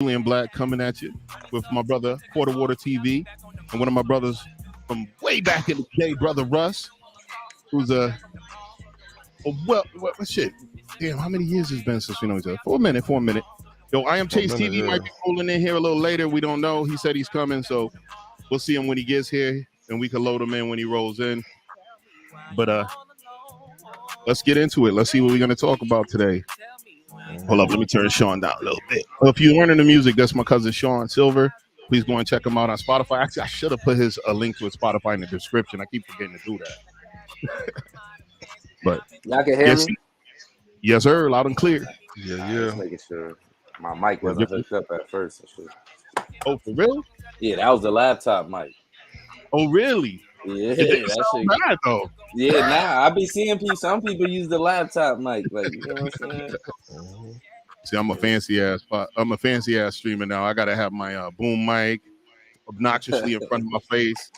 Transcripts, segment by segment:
Julian Black coming at you with my brother Quarter Water TV and one of my brothers from way back in the day, brother Russ, who's well, shit. Damn, how many years has been since we know each other? For a minute. Yo, I am For a Chase minute, TV yeah. might be rolling in here a little later. We don't know. He said he's coming, so we'll see him when he gets here, and we can load him in when he rolls in. But let's get into it. Let's see what we're gonna talk about today. Hold up, let me turn Sean down a little bit. Well, if you're learning the music, that's my cousin Sean Silver. Please go and check him out on Spotify. Actually, I should have put his a link to his Spotify in the description. I keep forgetting to do that. But Y'all can hear yes, me? yes, sir, loud and clear. Yeah, Just yeah. making sure my mic Yeah, wasn't hooked up at first. And shit. oh, for real? Yeah, that was the laptop mic. Oh, really? Yeah, It didn't that sound shit. bad though. Yeah, nah, I be seeing people. Some people use the laptop mic, like you know what I'm saying. Mhm. See, I'm a fancy ass streamer now. I gotta have my boom mic obnoxiously in front of my face.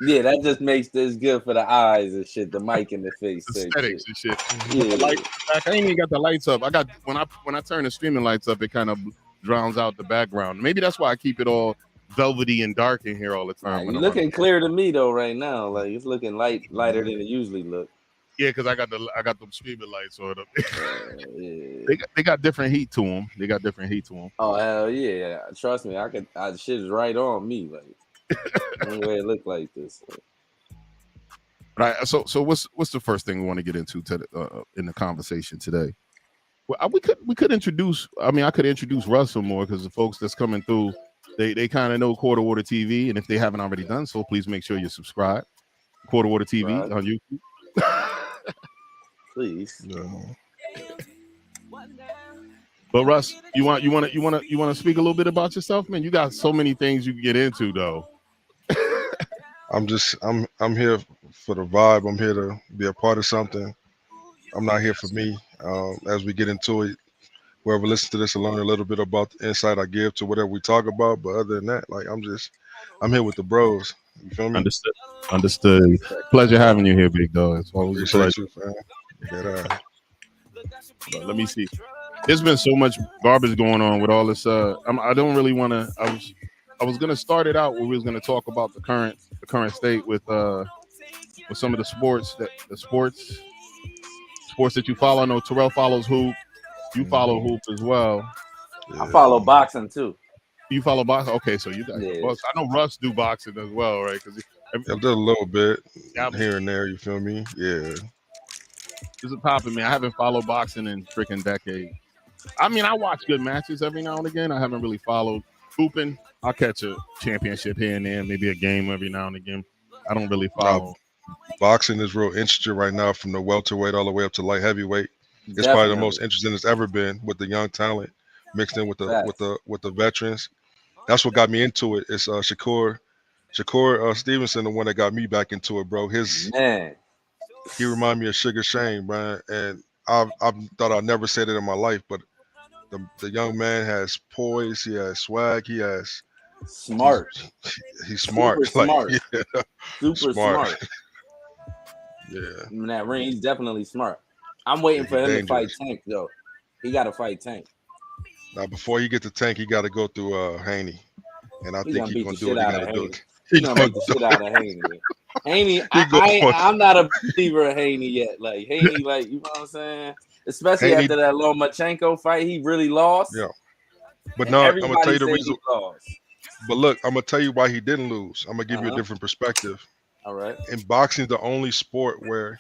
Yeah, that just makes this good for the eyes and shit. The mic in the face, Aesthetics and shit. Yeah, The lights back. I ain't even got the lights up. I got when I turn the streaming lights up, it kind of drowns out the background. Maybe that's why I keep it all velvety and dark in here all the time. you're looking clear to me though right now. Like it's looking lighter than it usually look. Yeah, because I got the streaming lights on them. Yeah. They got different heat to them. Oh hell yeah! Trust me, shit is right on me. Like the way it look like this. Right. So what's the first thing we want to get into in the conversation today? Well, we could introduce. I mean, I could introduce Russ some more because the folks that's coming through, they kind of know Quarter Water TV, and if they haven't already done so, please make sure you subscribe. Quarter Water TV Right. on YouTube. Please. Yeah. But Russ, you want to speak a little bit about yourself, man? You got so many things you can get into, though. I'm here for the vibe. I'm here to be a part of something. I'm not here for me. As we get into it, whoever listens to this will learn a little bit about the insight I give to whatever we talk about. But other than that, like I'm here with the bros. You feel me? Understood. Pleasure having you here, big dog. It's always a Appreciate pleasure. you, fam. But let me see. There's been so much garbage going on with all this. I don't really want to. I was gonna start it out where we was gonna talk about the current state with some of the sports that you follow. I know Terrell follows hoop. You follow hoop as well. Yeah. I follow boxing too. You follow boxing. Okay, so you got. Yeah. Well, I know Russ do boxing as well, right? Because I've done a little bit Yeah. here and there. You feel me? Yeah. it's a topic, man. I haven't followed boxing in freaking decades. I mean, I watch good matches every now and again. I haven't really followed hooping. I'll catch a championship here and there, maybe a game every now and again. I don't really follow. Boxing is real interesting right now, from the welterweight all the way up to light heavyweight. It's probably the most interesting it's ever been, with the young talent mixed in with the veterans. That's what got me into it. It's Shakur Stevenson, the one that got me back into it, bro. Man. He reminded me of Sugar Shane, man, and I thought I'd never say that in my life, but the young man has poise, he has swag, he has smart. He's smart, Super smart. Yeah, super smart. Yeah, In that ring, he's definitely smart. I'm waiting for him to fight Tank though. He got to fight Tank. Now, before he get to Tank, he got to go through Haney, and I think he's gonna do what he got to do. He's gonna beat the shit out of Haney. Haney, I'm not a believer of Haney yet. Like Haney, like you know what I'm saying. Especially after that Lomachenko fight, he really lost. Yeah, but no, I'm gonna tell you the reason. Lost. But look, I'm gonna tell you why he didn't lose. I'm gonna give you a different perspective. All right. In boxing, the only sport where,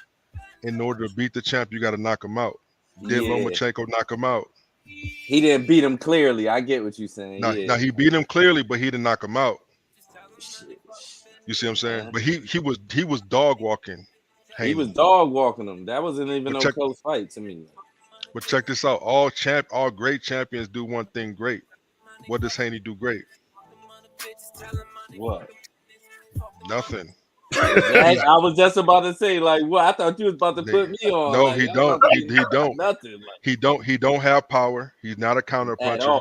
in order to beat the champ, you got to knock him out. Did Lomachenko knock him out? He didn't beat him clearly. I get what you're saying. Now he beat him clearly, but he didn't knock him out. You see what I'm saying? But he was dog walking. He was dog walking him. That wasn't even no close fight to me. But check this out. All great champions do one thing great. What does Haney do great? What? Nothing. I was just about to say, like, what? I thought you was about to put me on. No, like, he don't. He don't. Nothing. Like, he don't have power. He's not a counter puncher.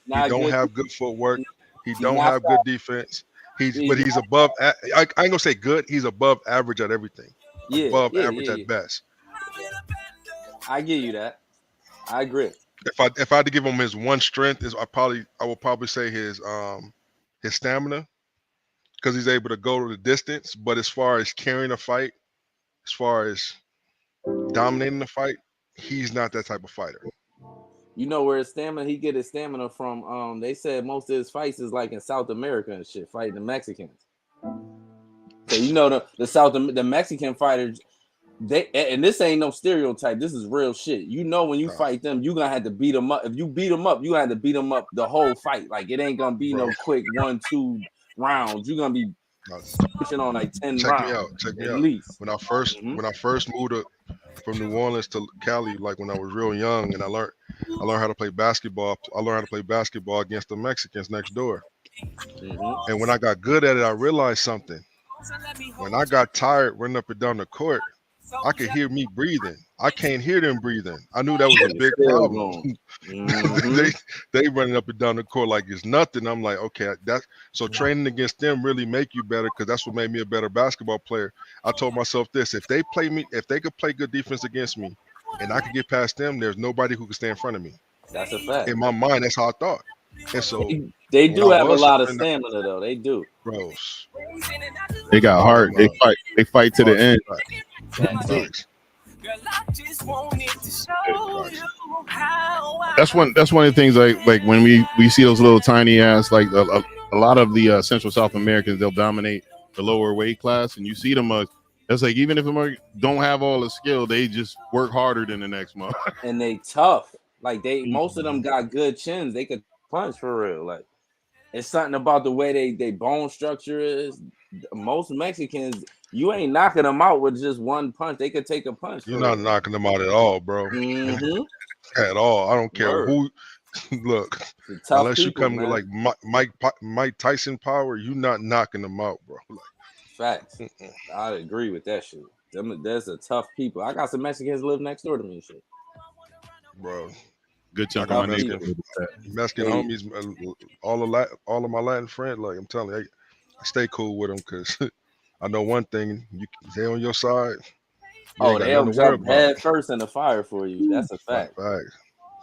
He don't have good footwork. He don't have good defense. But he's above. I ain't gonna say good. He's above average at everything. Above average at best. I give you that. I agree. If I had to give him his one strength, I will probably say his stamina, because he's able to go to the distance. But as far as carrying a fight, as far as dominating the fight, he's not that type of fighter. You know where his stamina? He get his stamina from. They said most of his fights is like in South America and shit, fighting the Mexicans. So you know the Mexican fighters. And this ain't no stereotype. This is real shit. You know when you fight them, you gonna have to beat them up. If you beat them up, you gonna have to beat them up the whole fight. Like it ain't gonna be no quick 1-2 rounds. You're gonna be pushing on like 10 rounds. Check me at out. least. When I first moved from New Orleans to Cali, like when I was real young, and I learned how to play basketball. I learned how to play basketball against the Mexicans next door. And when I got good at it, I realized something. When I got tired running up and down the court, I could hear me breathing. I can't hear them breathing. I knew that was a big problem. They running up and down the court like it's nothing. I'm like, okay, so training against them really make you better, because that's what made me a better basketball player. I told myself this: if they could play good defense against me, and I could get past them, there's nobody who can stand in front of me. That's a fact. In my mind, that's how I thought. And so they do have a lot of stamina, though. They do, bros. They got heart. They fight to the end. That's one of the things. Like when we see those little tiny ass, like a lot of the Central South Americans, they'll dominate the lower weight class, and you see them. That's like, even if them don't have all the skill, they just work harder than the next month. And they tough. Like most of them got good chins. They could punch for real. Like it's something about the way they bone structure is. Most Mexicans, you ain't knocking them out with just one punch. They could take a punch. You're not knocking them out at all, bro. At all. I don't care who. Look, unless you come with like Mike Tyson power, you not knocking them out, bro. Like, facts. I agree with that shit. There's a tough people. I got some Mexicans live next door to me and shit. Bro. Good chunk of my Mexican homies, all of my Latin friends. Like I'm telling you, I stay cool with them because I know one thing: they on your side. They'll jump head first in the fire for you. That's a fact.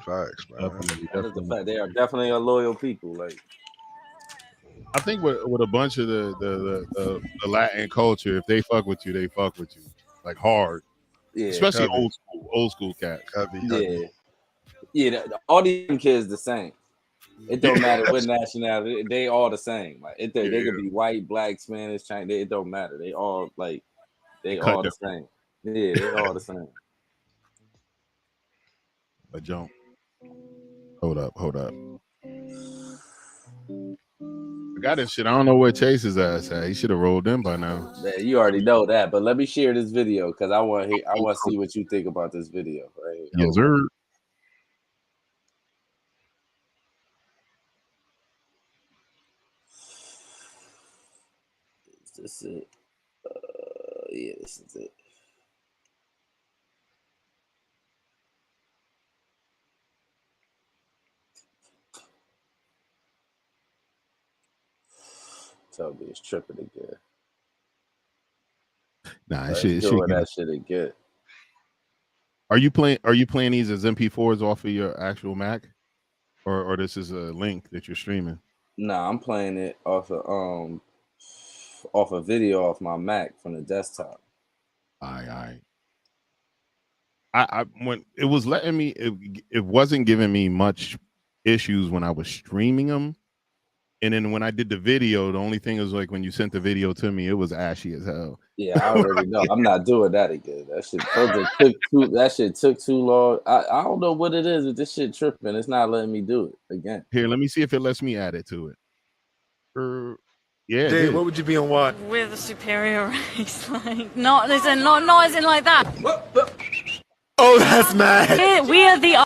Facts, man. That's a fact. They are definitely a loyal people. Like I think with a bunch of the Latin culture, if they fuck with you, they fuck with you like hard. Yeah, especially old school cats. Yeah, all these kids the same. It don't matter what nationality. They all the same. Like they could be white, black, Spanish, Chinese. It don't matter. They all all the same. Yeah, they all the same. But jump. Hold up. I got this shit. I don't know where Chase's ass at. He should have rolled in by now. Yeah, you already know that. But let me share this video because I want to see what you think about this video. Right? Yes, sir. This is it. Yeah, this is it. Tell me it's tripping again. Nah, that shit again. Are you playing these as MP4s off of your actual Mac, or this is a link that you're streaming? Nah, I'm playing it off a video off my Mac from the desktop. I when it was letting me, it wasn't giving me much issues when I was streaming them. And then when I did the video, the only thing was like when you sent the video to me, it was ashy as hell. Yeah, I already know. I'm not doing that again. That shit took too long. I don't know what it is with this shit tripping. It's not letting me do it again. Here, let me see if it lets me add it to it. Yeah. Dave, what would you be on what? We're the superior race. Like, not as in like that. Oh, that's mad. We are the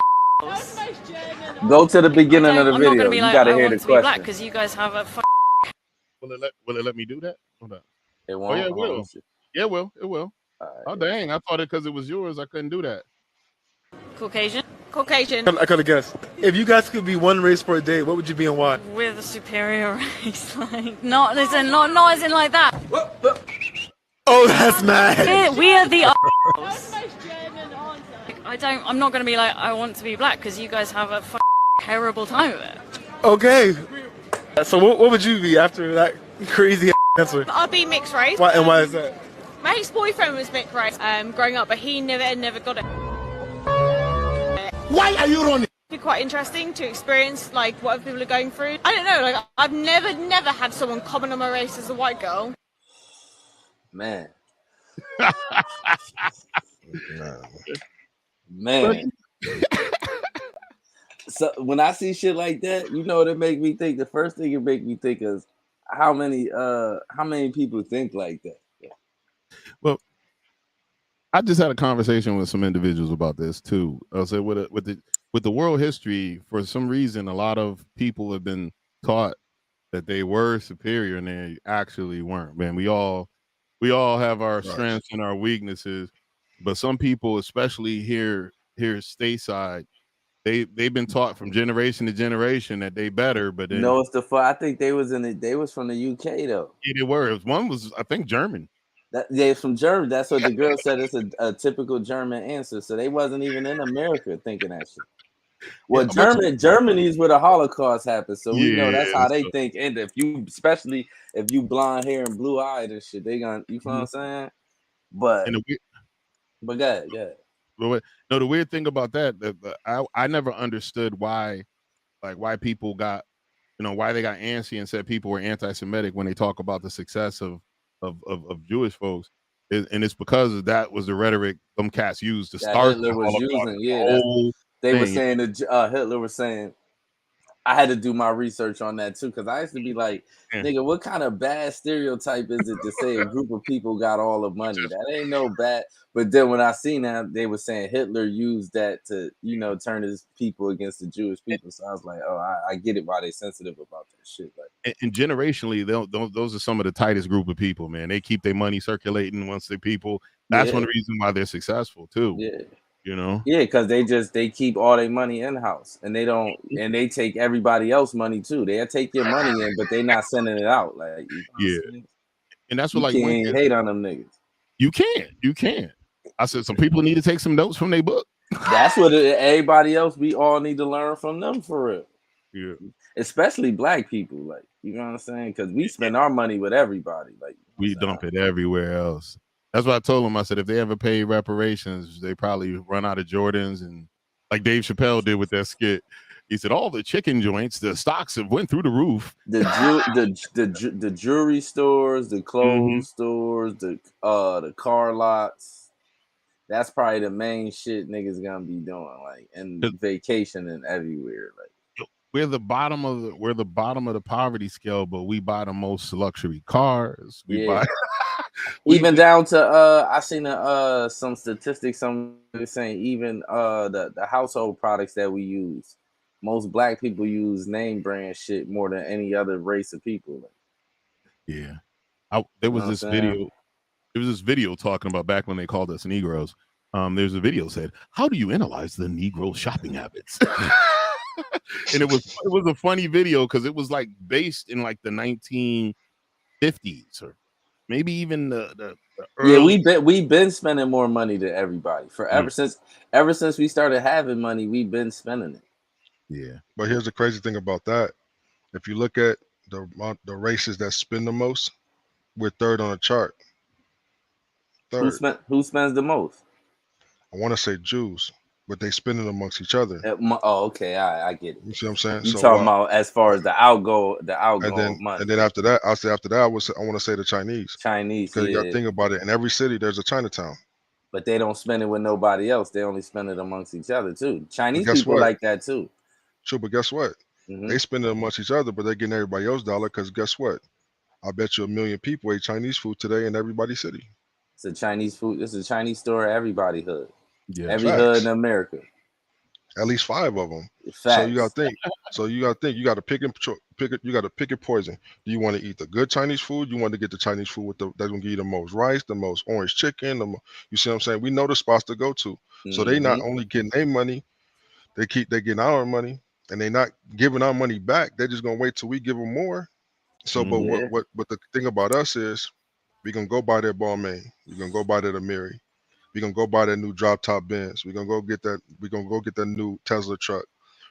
Go to the beginning of the video. I'm not gonna be like, you gotta I hear want the to be black question. because you guys have a. Will it let me do that? Hold on. It won't. Oh yeah, it will. Yeah, it will. It will. Right, oh dang! I thought it because it was yours. I couldn't do that. Caucasian. I could have guessed. If you guys could be one race for a day, what would you be on what? We're the superior race. Like, not as in like that. Oh, that's mad. We are the. I'm not going to be like, I want to be black, because you guys have a terrible time of it. Okay. So what would you be after that crazy answer? I'll be mixed race. And why is that? My ex-boyfriend was mixed race growing up, but he never got it. Why are you running? It'd be quite interesting to experience like what other people are going through. I don't know, like I've never had someone comment on my race as a white girl. Man. Man. So when I see shit like that, you know what it make me think? The first thing it make me think is how many people think like that. Well, I just had a conversation with some individuals about this too. I said with the world history, for some reason, a lot of people have been taught that they were superior and they actually weren't. Man, we all have our strengths and our weaknesses, but some people, especially here stateside, they've been taught from generation to generation that they better. But then, it's the fun. I think they was from the UK though. Yeah, they were. One was, I think, German. They're from Germany. That's what the girl said. It's a typical German answer. So they wasn't even in America thinking that shit. Well, Germany's where the Holocaust happened. So we know that's how they think. And especially if you blonde hair and blue eyed and shit, they gonna, you feel what I'm saying? But go ahead. No, the weird thing about that, I never understood why people got, why they got antsy and said people were anti-Semitic when they talk about the success of Jewish folks, and it's because that was the rhetoric them cats used to start. Hitler was using, they were saying that Hitler was saying. I had to do my research on that too, because I used to be like, nigga, what kind of bad stereotype is it to say a group of people got all the money? That ain't no bad. But then when I seen that, they were saying Hitler used that to, turn his people against the Jewish people. So I was like, oh, I get it why they sensitive about that shit. Like, and generationally, those are some of the tightest group of people, man. They keep their money circulating once the people. That's one reason why they're successful too. Yeah. Yeah, because they keep all their money in house, and they don't, and they take everybody else money too. They'll take your money in, but they're not sending it out. Like, and that's what you can't hate on them niggas. You can't. I said some people need to take some notes from their book. That's what everybody else. We all need to learn from them for real. Yeah, especially black people. Like, you know what I'm saying? Because we spend our money with everybody. Like, we dump it everywhere else. That's what I told them. I said, if they ever pay reparations, they probably run out of Jordans, and like Dave Chappelle did with that skit. He said, all the chicken joints, the stocks have went through the roof. The jewelry stores, the clothes stores, the car lots. That's probably the main shit niggas gonna be doing, like, and vacationing everywhere. Like, we're the bottom of the poverty scale, but we buy the most luxury cars. We buy. Even down to I seen some statistics. Somebody saying even the household products that we use, most black people use name brand shit more than any other race of people. Yeah, there was this video. There was this video talking about back when they called us Negroes. There's a video said, "How do you analyze the Negro shopping habits?" And it was a funny video because it was like based in like the 1950s or maybe even the early. We've been spending more money than everybody ever since we started having money. We've been spending it. Yeah, but here's the crazy thing about that. If you look at the races that spend the most, we're third on the chart. Third. Who spends the most? I want to say Jews, but they spend it amongst each other. Oh, okay, I get it. You see what I'm saying? You talking about as far as the outgo money. And then after that, I want to say the Chinese. Because you got to think about it. In every city, there's a Chinatown. But they don't spend it with nobody else. They only spend it amongst each other too. Chinese people like that too. True, but guess what? They spend it amongst each other, but they're getting everybody else's dollar. Because guess what? I bet you 1 million people ate Chinese food today in everybody's city. It's a Chinese food. It's a Chinese store at everybody hood. Yeah, every hood in America. At least 5 of them. Facts. So you got to think. You got to pick it. You got to pick your poison. Do you want to eat the good Chinese food? You want to get the Chinese food that's gonna give you the most rice, the most orange chicken. You see what I'm saying? We know the spots to go to. So they not only getting their money, they getting our money, and they not giving our money back. They're just gonna wait till we give them more. So, but what the thing about us is, we gonna go buy their Balmain. We're gonna go buy their Amiri. We're gonna go buy that new drop top Benz. We're gonna go get that. We're gonna go get that new Tesla truck.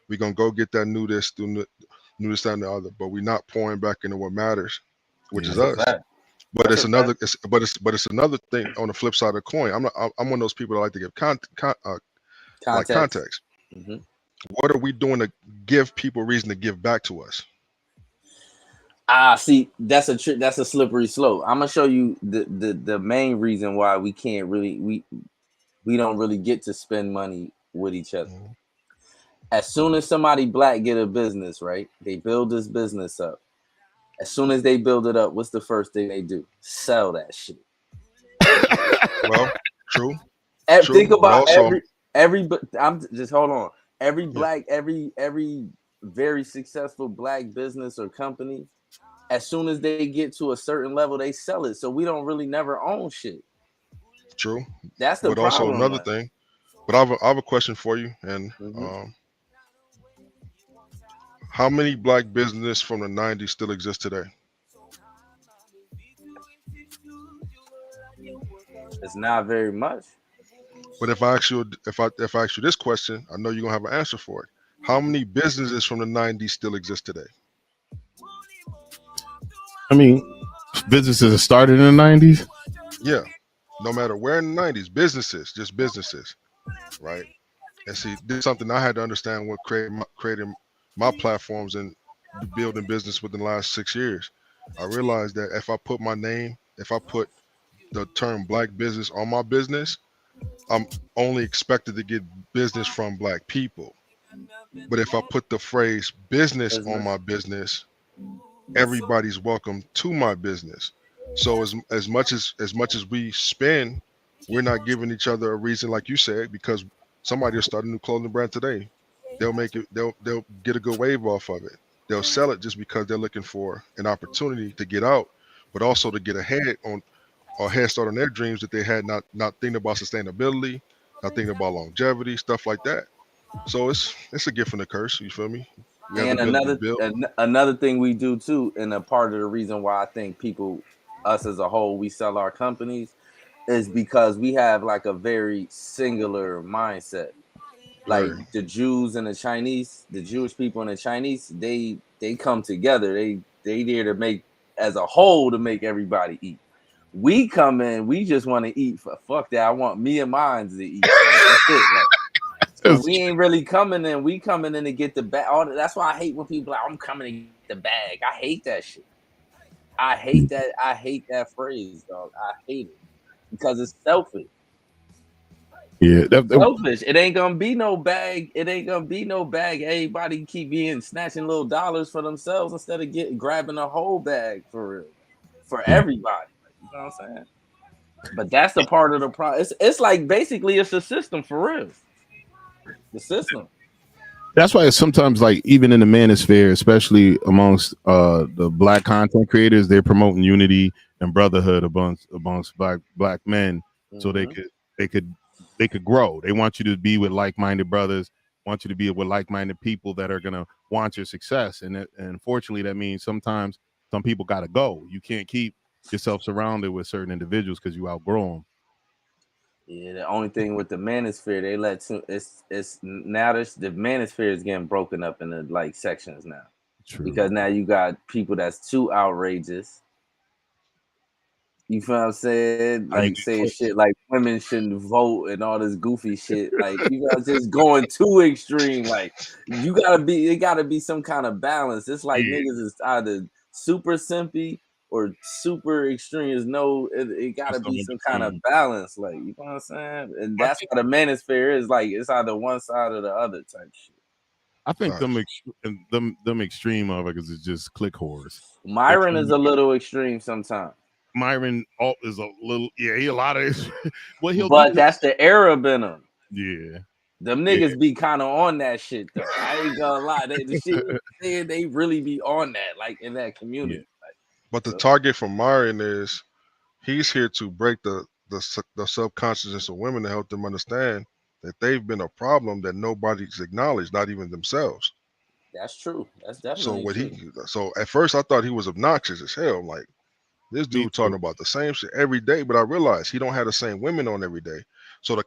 We're gonna go get that new this, new this, that, and the other. But we're not pouring back into what matters, which is That's a us. fact. But That's it's a another. fact. It's another thing on the flip side of the coin. I'm one of those people that like to give like Context. context. hmm What are we doing to give people reason to give back to us? See, that's a slippery slope. I'm gonna show you the main reason why we can't really we don't really get to spend money with each other. Mhm. As soon as somebody black get a business, right? They build this business up. As soon as they build it up, what's the first thing they do? Sell that shit. Well, true. Think But about also, I'm just hold on. Every yeah, black, every very successful black business or company, as soon as they get to a certain level, they sell it. So we don't really never own shit. true. That's the But also problem. another thing. But I have a question for you. And Mm-hmm. how many black business from the '90s still exist today? It's not very much. But if I ask you this question, I know you're gonna have an answer for it. How many businesses from the '90s still exist today? I mean, businesses that started in the 90s. Yeah, no matter where in the '90s, businesses, just businesses, right? And see, this is something I had to understand when creating my platforms and building business within the last 6 years. I realized that if I put my name, if I put the term black business on my business, I'm only expected to get business from black people. But if I put the phrase business on Business. my business, everybody's welcome to my business. So as much as we spend, we're not giving each other a reason, like you said, because somebody will start a new clothing brand today. They'll make it. They'll get a good wave off of it. They'll sell it just because they're looking for an opportunity to get out, but also to get ahead on or head start on their dreams that they had not thinking about sustainability, not thinking about longevity, stuff like that. So it's a gift and a curse. You feel me? We have the And ability to build. another thing we do too, and a part of the reason why I think people, us as a whole, we sell our companies, is because we have like a very singular mindset. Like Very the Jews and the Chinese, the Jewish people and the Chinese, they come together. They there to make as a whole to make everybody eat. We come in, we just want to eat for fuck that. I want me and mine to eat. Like, that's it. Like, so we ain't really coming in. We coming in to get the bag. That's why I hate when people like, I'm coming to get the bag. I hate that shit. I hate that. I hate that phrase, dog. I hate it because it's selfish. Yeah, Selfish. It ain't gonna be no bag. It ain't gonna be no bag. Everybody keep being snatching little dollars for themselves instead of grabbing a whole bag for real, for everybody. You know what I'm saying? But that's the part of the problem. It's like basically it's a system for real. The system. that's why it's sometimes like even in the manosphere, especially amongst the black content creators, they're promoting unity and brotherhood amongst black men, so Mm-hmm. they could they could grow. They want you to be with like-minded brothers, want you to be with like-minded people that are gonna want your success. And unfortunately, that means sometimes some people got to go. You can't keep yourself surrounded with certain individuals because you outgrow them. Yeah, the only thing with the manosphere, they let it's now the manosphere is getting broken up into like sections now. True. Because now you got people that's too outrageous. You feel what I'm saying? Like saying shit like women shouldn't vote and all this goofy shit. Like you guys just going too extreme. Like it gotta be some kind of balance. It's like niggas is either super simpy or super extreme. It gotta be some kind of balance. Like you know what I'm saying? And that's what the manosphere is like. It's either one side or the other type shit. I think them extreme motherfuckers is just click whores. Myron is a little extreme sometimes. Myron is a little, he a lot of what he'll but do. That's the Arab in him. Yeah, them niggas be kind of on that shit though. I ain't gonna lie, the shit they really be on that, like in that community. Yeah. Like, But the target for Myron is he's here to break the subconsciousness of women to help them understand that they've been a problem that nobody's acknowledged, not even themselves. That's true. That's So definitely true. so at first I thought he was obnoxious as hell. I'm like, this dude talking about the same shit every day, but I realized he don't have the same women on every day. So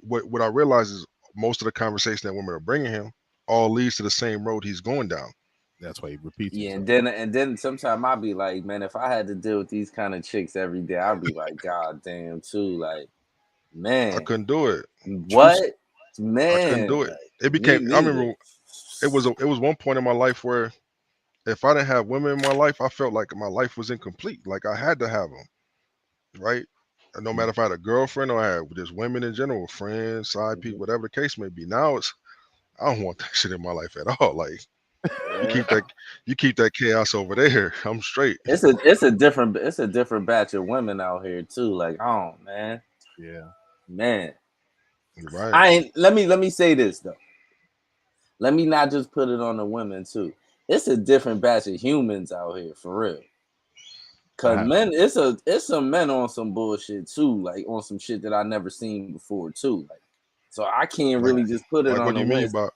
what I realize is most of the conversation that women are bringing him all leads to the same road he's going down. That's why he repeats. Yeah, himself. and then sometimes I'll be like, man, if I had to deal with these kind of chicks every day, I'd be like, God damn, too, like, I man, couldn't do it. what, I couldn't man, do it. like, It me became. I neither. remember it was one point in my life where if I didn't have women in my life, I felt like my life was incomplete. Like I had to have them, right? And no matter if I had a girlfriend or I had just women in general, friends, side people, whatever the case may be. Now I don't want that shit in my life at all. Like you Yeah. keep that chaos over there. I'm straight. It's a different batch of women out here too. Like, oh man, Yeah. man. Right. I ain't. Let me say this though. Let me not just put it on the women too. It's a different batch of humans out here for real. Cause men, it's some men on some bullshit too, like on some shit that I never seen before too. Like, so I can't Like really just put it like on what do the you mean women.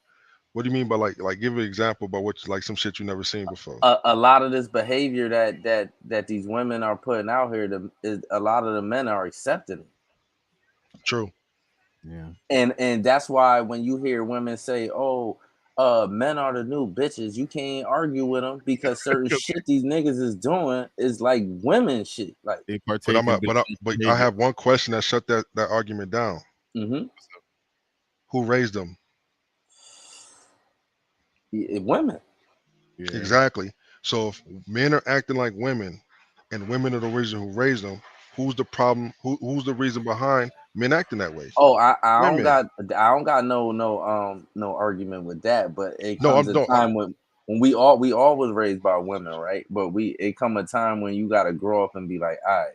by like give an example about what like some shit you never seen before? A lot of this behavior that these women are putting out here, is a lot of the men are accepting it. True. Yeah. And that's why when you hear women say, "Oh, men are the new bitches," you can't argue with them because certain shit these niggas is doing is like women shit. Like, They But partake in but I behavior. have one question that shut that argument down. mm-hmm. Who raised them? Women. Yeah. Exactly. So if men are acting like women and women are the reason who raised them, who's the problem? Who's the reason behind men acting that way? Oh, Women. I don't got no argument with that. But it No, comes I'm a no. time when we all was raised by women, right? But it come a time when you gotta grow up and be like, all right,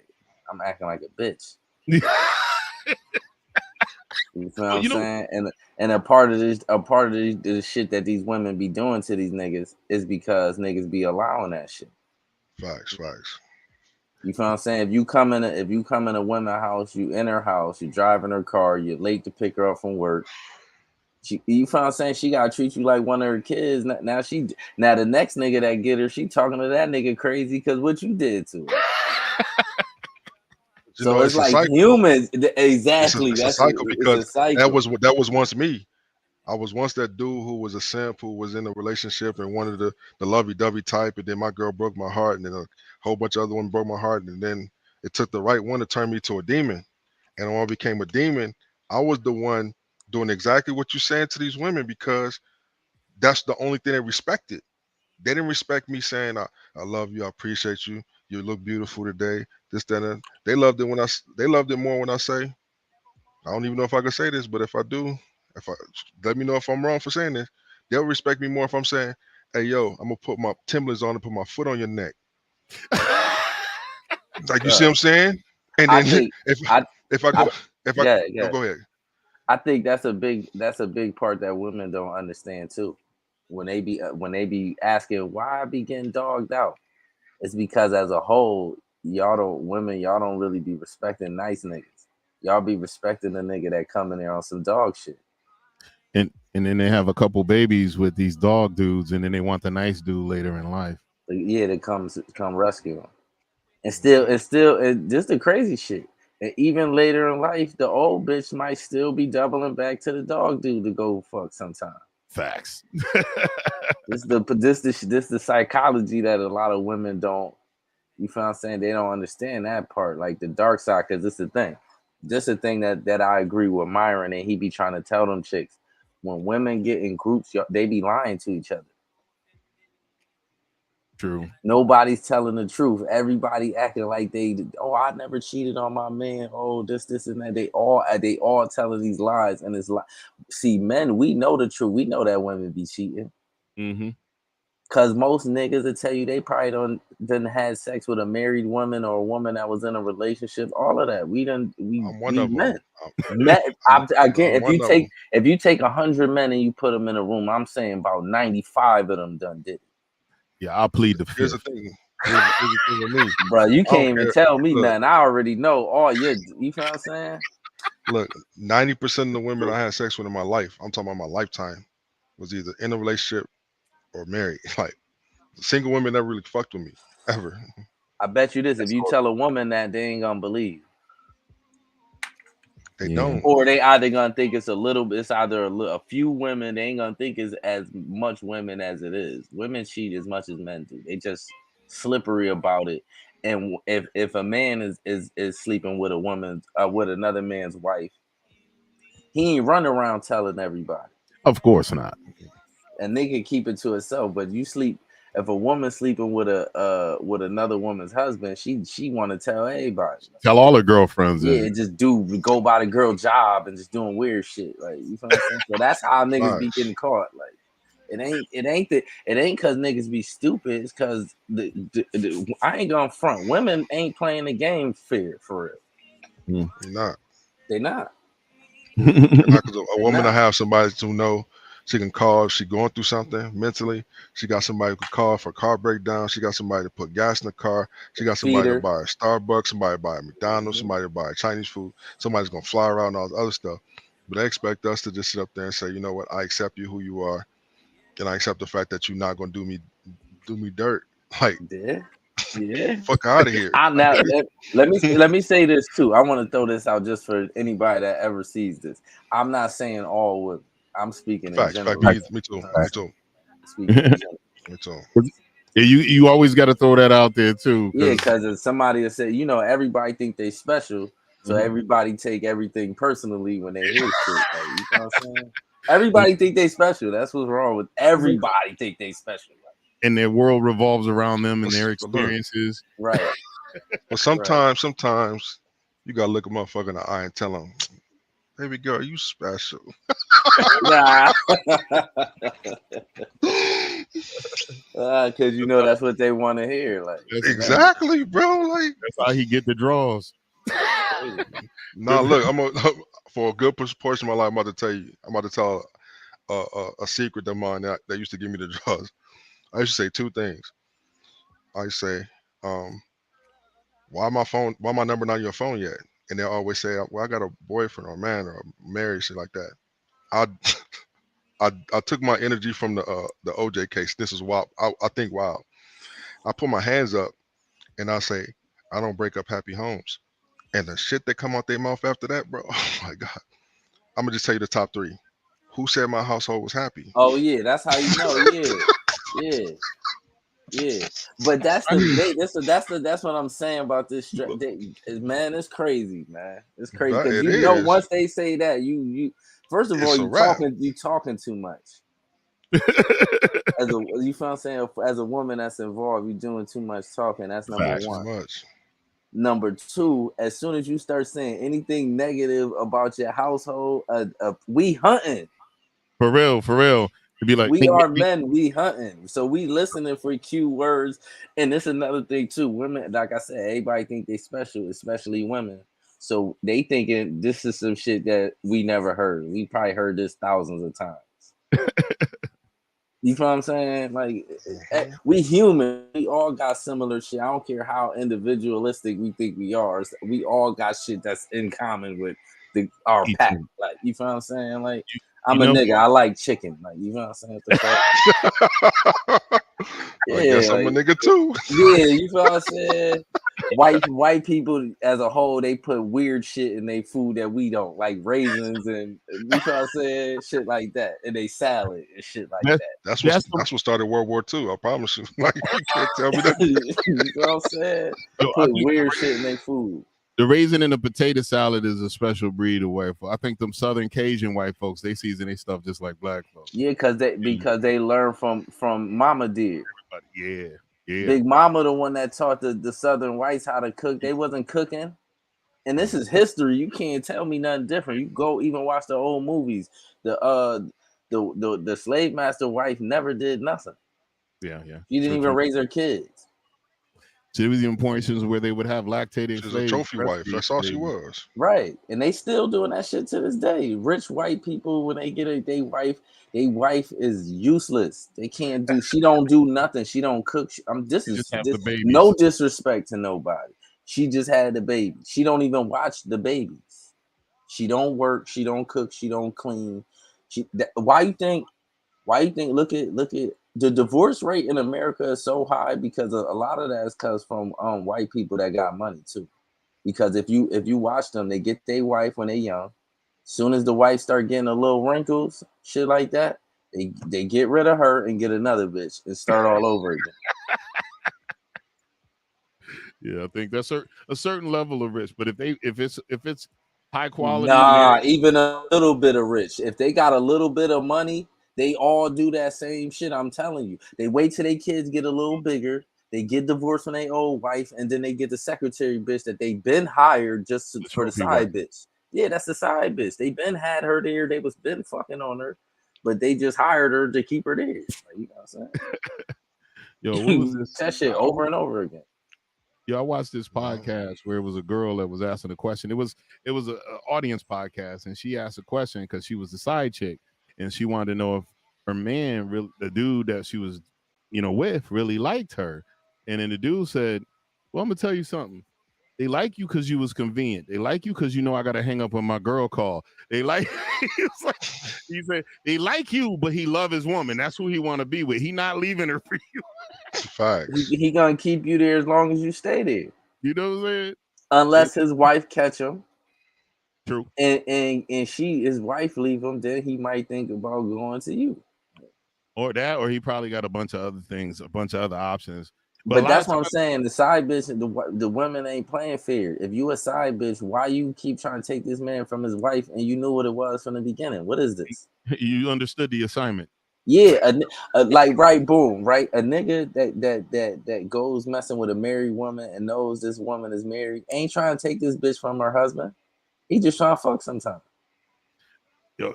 I'm acting like a bitch. You feel what I'm You know, saying? And a part of this shit that these women be doing to these niggas is because niggas be allowing that shit. Facts. You feel what I'm saying? If you come in a women's house, you in her house, you driving her car, you're late to pick her up from work. You feel what I'm saying? She gotta treat you like one of her kids. Now the next nigga that get her, she talking to that nigga crazy because what you did to her. You So know, it's it's a like cycle though. humans. Exactly. It's a cycle It's a because cycle. that was once me. I was once that dude who was a simp who was in a relationship and wanted the lovey-dovey type, and then my girl broke my heart, and then a whole bunch of other ones broke my heart, and then it took the right one to turn me to a demon. And when I became a demon, I was the one doing exactly what you're saying to these women because that's the only thing they respected. They didn't respect me saying I love you, I appreciate you, you look beautiful today, this, that, and they loved it they loved it more when I say, I don't even know if I can say this, but if I do, if I let me know if I'm wrong for saying this, they'll respect me more if I'm saying, hey yo, I'm gonna put my Timberlands on and put my foot on your neck. Like you see what I'm saying? And I then think I if I I go if I yeah. go ahead. I think that's a big part that women don't understand too. When they be asking why I be getting dogged out, it's because as a whole, y'all don't really be respecting nice niggas. Y'all be respecting the nigga that come in there on some dog shit. and then they have a couple babies with these dog dudes, and then they want the nice dude later in life. Like, yeah, that come rescue them. And still, just the crazy shit. And even later in life, the old bitch might still be doubling back to the dog dude to go fuck sometime. Facts. This the psychology that a lot of women don't. You feel what I'm saying? They don't understand that part, like the dark side, because this is the thing. This is the thing that I agree with Myron, and he be trying to tell them chicks. When women get in groups, they be lying to each other. True. Nobody's telling the truth. Everybody acting like I never cheated on my man. Oh, this, and that. They all telling these lies, and it's like, see, men, we know the truth. We know that women be cheating. Mm-hmm. Cause most niggas will tell you they probably done had sex with a married woman or a woman that was in a relationship. All of that. I'm one of them. Men. Again, I'm one of them. if you take 100 men and you put them in a room, I'm saying about 95 of them done did it. Yeah, I'll plead the fifth. Here's the thing. Here's the thing with me. Bro, you can't even tell me Look, nothing. I already know all you feel what I'm saying? Look, 90% of the women I had sex with in my life, I'm talking about my lifetime, was either in a relationship or married. Like single women never really fucked with me ever. I bet you this: if you tell a woman that, they ain't gonna believe. They don't. Or they either gonna think it's a little bit. It's either a few women. They ain't gonna think it's as much women as it is. Women cheat as much as men do. They just slippery about it. And if a man is sleeping with a woman with another man's wife, he ain't running around telling everybody. Of course not. And they can keep it to itself. But you sleep. If a woman sleeping with another woman's husband, she want to tell everybody. Tell all her girlfriends. Yeah, just go by the girl job and just doing weird shit. Like, you know what I'm saying? So that's how niggas be getting caught. Like, it ain't because niggas be stupid. It's because I ain't gonna front. Women ain't playing the game fair for real. Not. They not. Because a woman to have somebody to know she can call if she going through something mentally. She got somebody who can call for a car breakdown. She got somebody to put gas in the car. She got somebody to buy a Starbucks, somebody to buy a McDonald's, somebody to buy Chinese food. Somebody's gonna fly around and all this other stuff. But they expect us to just sit up there and say, you know what, I accept you who you are, and I accept the fact that you're not gonna do me dirt. Like, yeah. Fuck out of here. Let me say this too. I want to throw this out just for anybody that ever sees this. I'm not saying all women. I'm speaking in general. Me too. Speaking in general. Me too. Yeah, you always got to throw that out there too. Yeah, because if somebody will say, everybody think they special, so everybody take everything personally when they hear shit. Like, you know what I'm saying? Everybody think they special. That's what's wrong with everybody think they special. And their world revolves around them and their experiences. Right. But sometimes you gotta look a motherfucker in the eye and tell them, baby girl, you special. Nah. Because that's what they want to hear. Like, exactly, bro. Like, that's how he get the draws. Nah, look, for a good portion of my life, I'm about to tell a secret of mine that used to give me the draws. I used to say two things. I say, why my number not on your phone yet? And they always say, well, I got a boyfriend or a man or married, shit like that. I took my energy from the OJ case. This is wild. I think wild. I put my hands up and I say, I don't break up happy homes. And the shit that come out their mouth after that, bro, oh my God. I'm gonna just tell you the top three. Who said my household was happy? Oh yeah, that's how you know. Yeah. But that's what I'm saying about this. Man, it's crazy, man. It's crazy because once they say that, you first of all you talking too much. You feel what I'm saying? As a woman that's involved, you're doing too much talking. That's number one. Number two, as soon as you start saying anything negative about your household, we hunting. For real. It'd be like, we are men, we hunting. So we listening for cue words. And this is another thing too. Women, like I said, everybody think they special, especially women. So they thinking this is some shit that we never heard. We probably heard this thousands of times. You know what I'm saying? Like, we human. We all got similar shit. I don't care how individualistic we think we are. We all got shit that's in common with our pack. Like, you know what I'm saying? Like, I'm a nigga. I like chicken. Like, you know what I'm saying? I guess I'm a nigga too. Yeah, you know what I'm saying? White people as a whole, they put weird shit in their food that we don't, like raisins and you know what I'm saying, shit like that, and they salad and shit like that. That's what started World War II. I promise you. Like, you can't tell me that. You know what I'm saying? They put weird shit in their food. The raisin in a potato salad is a special breed of white folks. I think them Southern Cajun white folks, they season their stuff just like black folks. Yeah, because they learn from Mama did. Yeah. Big Mama, the one that taught the Southern whites how to cook. They wasn't cooking. And this is history. You can't tell me nothing different. You go even watch the old movies. The slave master wife never did nothing. Yeah. She didn't even raise her kids. So it was the importance where they would have lactating. She was a trophy wife. That's all she was. Right. And they still doing that shit to this day. Rich white people, when they get their wife is useless. They can't do, she don't do nothing. She don't cook. This is no disrespect to nobody. She just had the baby. She don't even watch the babies. She don't work. She don't cook. She don't clean. Why you think, look at the divorce rate in America is so high because a lot of that comes from white people that got money too. Because if you watch them, they get their wife when they're young. Soon as the wife start getting a little wrinkles, shit like that, they get rid of her and get another bitch and start all over again. Yeah, I think that's a certain level of rich. But if it's high quality, Nah, even a little bit of rich. If they got a little bit of money, they all do that same shit. I'm telling you. They wait till their kids get a little bigger. They get divorced from their old wife, and then they get the secretary bitch that they been hired just for the side bitch. Yeah, that's the side bitch. They been had her there. They was been fucking on her, but they just hired her to keep her there. Like, you know what I'm saying? Yo, what was this? That shit over and over again. Yeah, I watched this podcast where it was a girl that was asking a question. It was an audience podcast, and she asked a question because she was the side chick, and she wanted to know if her man, really, the dude that she was, with, really liked her. And then the dude said, "Well, I'm gonna tell you something. They like you because you was convenient. They like you because I got to hang up on my girl call. They like," he said, "They like you, but he love his woman. That's who he want to be with. He not leaving her for you." Facts. He gonna keep you there as long as you stay there. You know what I'm saying? Unless his wife catch him. True. And his wife leave him, then he might think about going to you. Or that, or he probably got a bunch of other things, a bunch of other options. But that's what I'm saying. The side bitch, the women ain't playing fair. If you a side bitch, why you keep trying to take this man from his wife and you knew what it was from the beginning? What is this? You understood the assignment. Yeah, like right, boom, right. A nigga that goes messing with a married woman and knows this woman is married ain't trying to take this bitch from her husband. He just trying to fuck sometimes. Yo.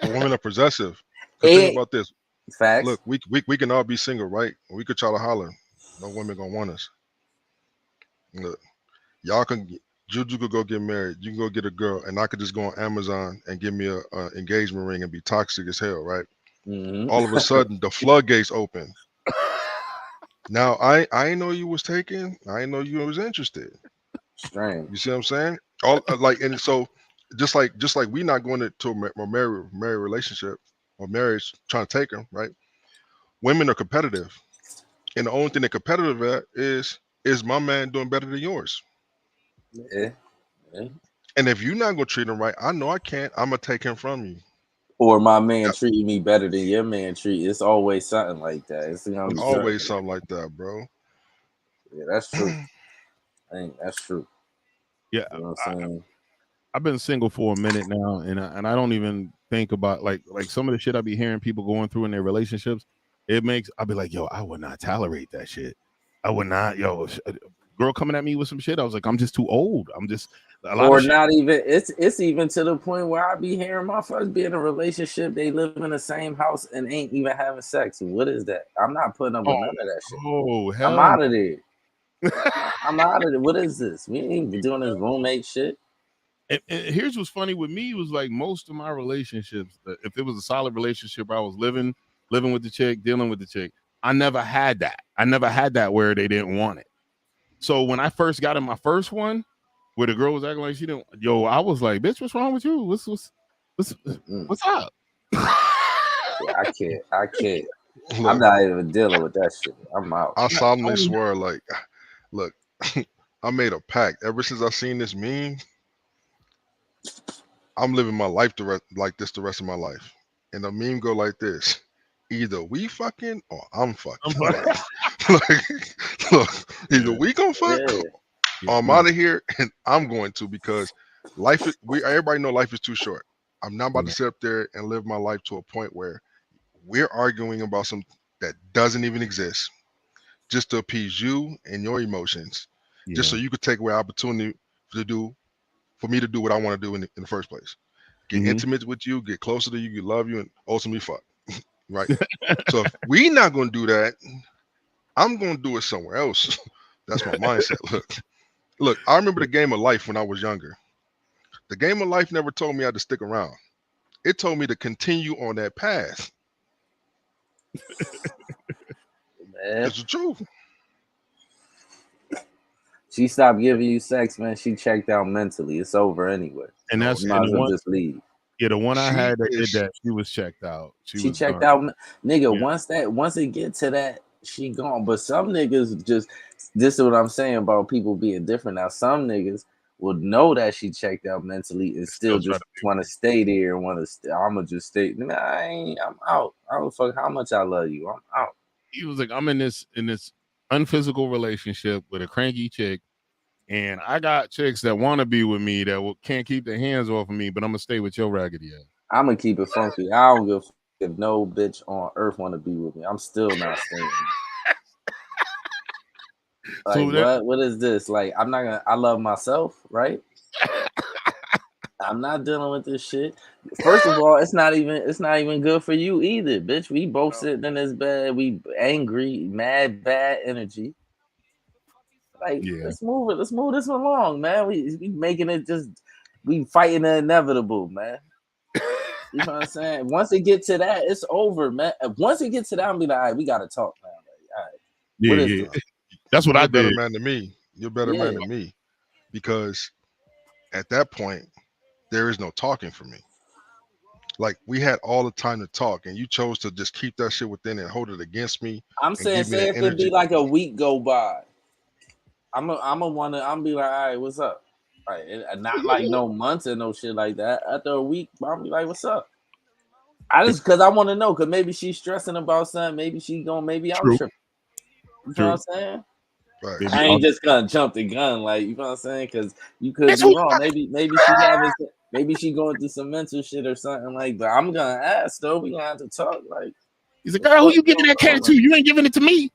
Women are possessive. Think about this. Facts. Look, we can all be single, right? We could try to holler. No women gonna want us. Look, y'all Juju could go get married. You can go get a girl, and I could just go on Amazon and give me a engagement ring and be toxic as hell, right? Mm-hmm. All of a sudden, the floodgates open. Now I ain't know you was taken. I ain't know you was interested. Strange. You see what I'm saying? All and so just like we not going to a married relationship or marriage trying to take them, right? Women are competitive, and the only thing they're competitive at is my man doing better than yours? Yeah. And if you're not gonna treat him right, I know I can't. I'm gonna take him from you. Or my man treating me better than your man treat. It's always something like that. It's always something like that, bro. Yeah, that's true. I think that's true. Yeah, you know what I'm saying? I've been single for a minute now, and I don't even think about like some of the shit I be hearing people going through in their relationships. I'll be like, yo, I would not tolerate that shit. I would not, yo. Girl coming at me with some shit, I was like, I'm just too old. I'm just or not shit. Even it's even to the point where I be hearing my folks be in a relationship, they live in the same house and ain't even having sex. What is that? I'm not putting up with none of that shit. Oh, hell, I'm out of there. I'm out of there. What is this? We ain't even doing this roommate shit. And here's what's funny with me was like most of my relationships, if it was a solid relationship, I was living with the chick, dealing with the chick. I never had that. I never had that where they didn't want it. So when I first got in my first one, where the girl was acting like she didn't, I was like, bitch, what's wrong with you? What's up? Yeah, I can't. Look, I'm not even dealing with that shit. I'm out. I solemnly swear, like, look, I made a pact. Ever since I seen this meme, I'm living my life like this the rest of my life. And the meme go like this: either we fucking or I'm fucking. Look, either we gonna fuck or I'm out of here, and I'm going to, because everybody know life is too short. I'm not about to sit up there and live my life to a point where we're arguing about something that doesn't even exist just to appease you and your emotions, just so you could take away opportunity for me to do what I want to do in the first place. Get intimate with you, get closer to you, love you, and ultimately fuck. Right? So if we not going to do that, I'm going to do it somewhere else. That's my mindset. Look, I remember the game of life when I was younger. The game of life never told me I had to stick around. It told me to continue on that path. It's the truth. She stopped giving you sex, man. She checked out mentally. It's over anyway. And that's might as well just leave. Yeah, the one I had that did that, she was checked out. She checked out, nigga. Yeah. Once it get to that, she gone. But some niggas just, this is what I'm saying about people being different now. Some niggas will know that she checked out mentally and still try just want to stay there and want to. I'ma just stay. Nah, I'm out. I don't fuck how much I love you. I'm out. He was like, I'm in this unphysical relationship with a cranky chick, and I got chicks that want to be with me that can't keep their hands off of me, but I'm gonna stay with your raggedy ass. I'm gonna keep it funky. I don't give a fuck if no bitch on earth want to be with me. I'm still not staying. Like So what is this? Like I'm not gonna. I love myself, right? I'm not dealing with this shit. First of all, it's not even good for you either, bitch. We both sitting in this bed, we angry, mad, bad energy. Like let's move it. Let's move this along, man. We making it just we fighting the inevitable, man. You know what I'm saying? Once it get to that, it's over, man. Once it gets to that, I'm be like, all right, we gotta talk now. Like, all right, what is this? That's what You're I a better did. man than me. You're a better man than me, because at that point there is no talking for me. Like we had all the time to talk, and you chose to just keep that shit within and hold it against me. I'm saying, say if it be like a week go by, I'm be like, all right, what's up? Right, not like no months and no shit like that. After a week, I'm be like, what's up? I just because I want to know, because maybe she's stressing about something. Maybe I'm tripping. You know what I'm saying? Right. I ain't just gonna jump the gun, like, you know what I'm saying? Because you could be wrong. Maybe she going through some mental shit or something like. But I'm gonna ask though. We gonna have to talk. Like, he's like, girl, who you giving that cat to? You ain't giving it to me.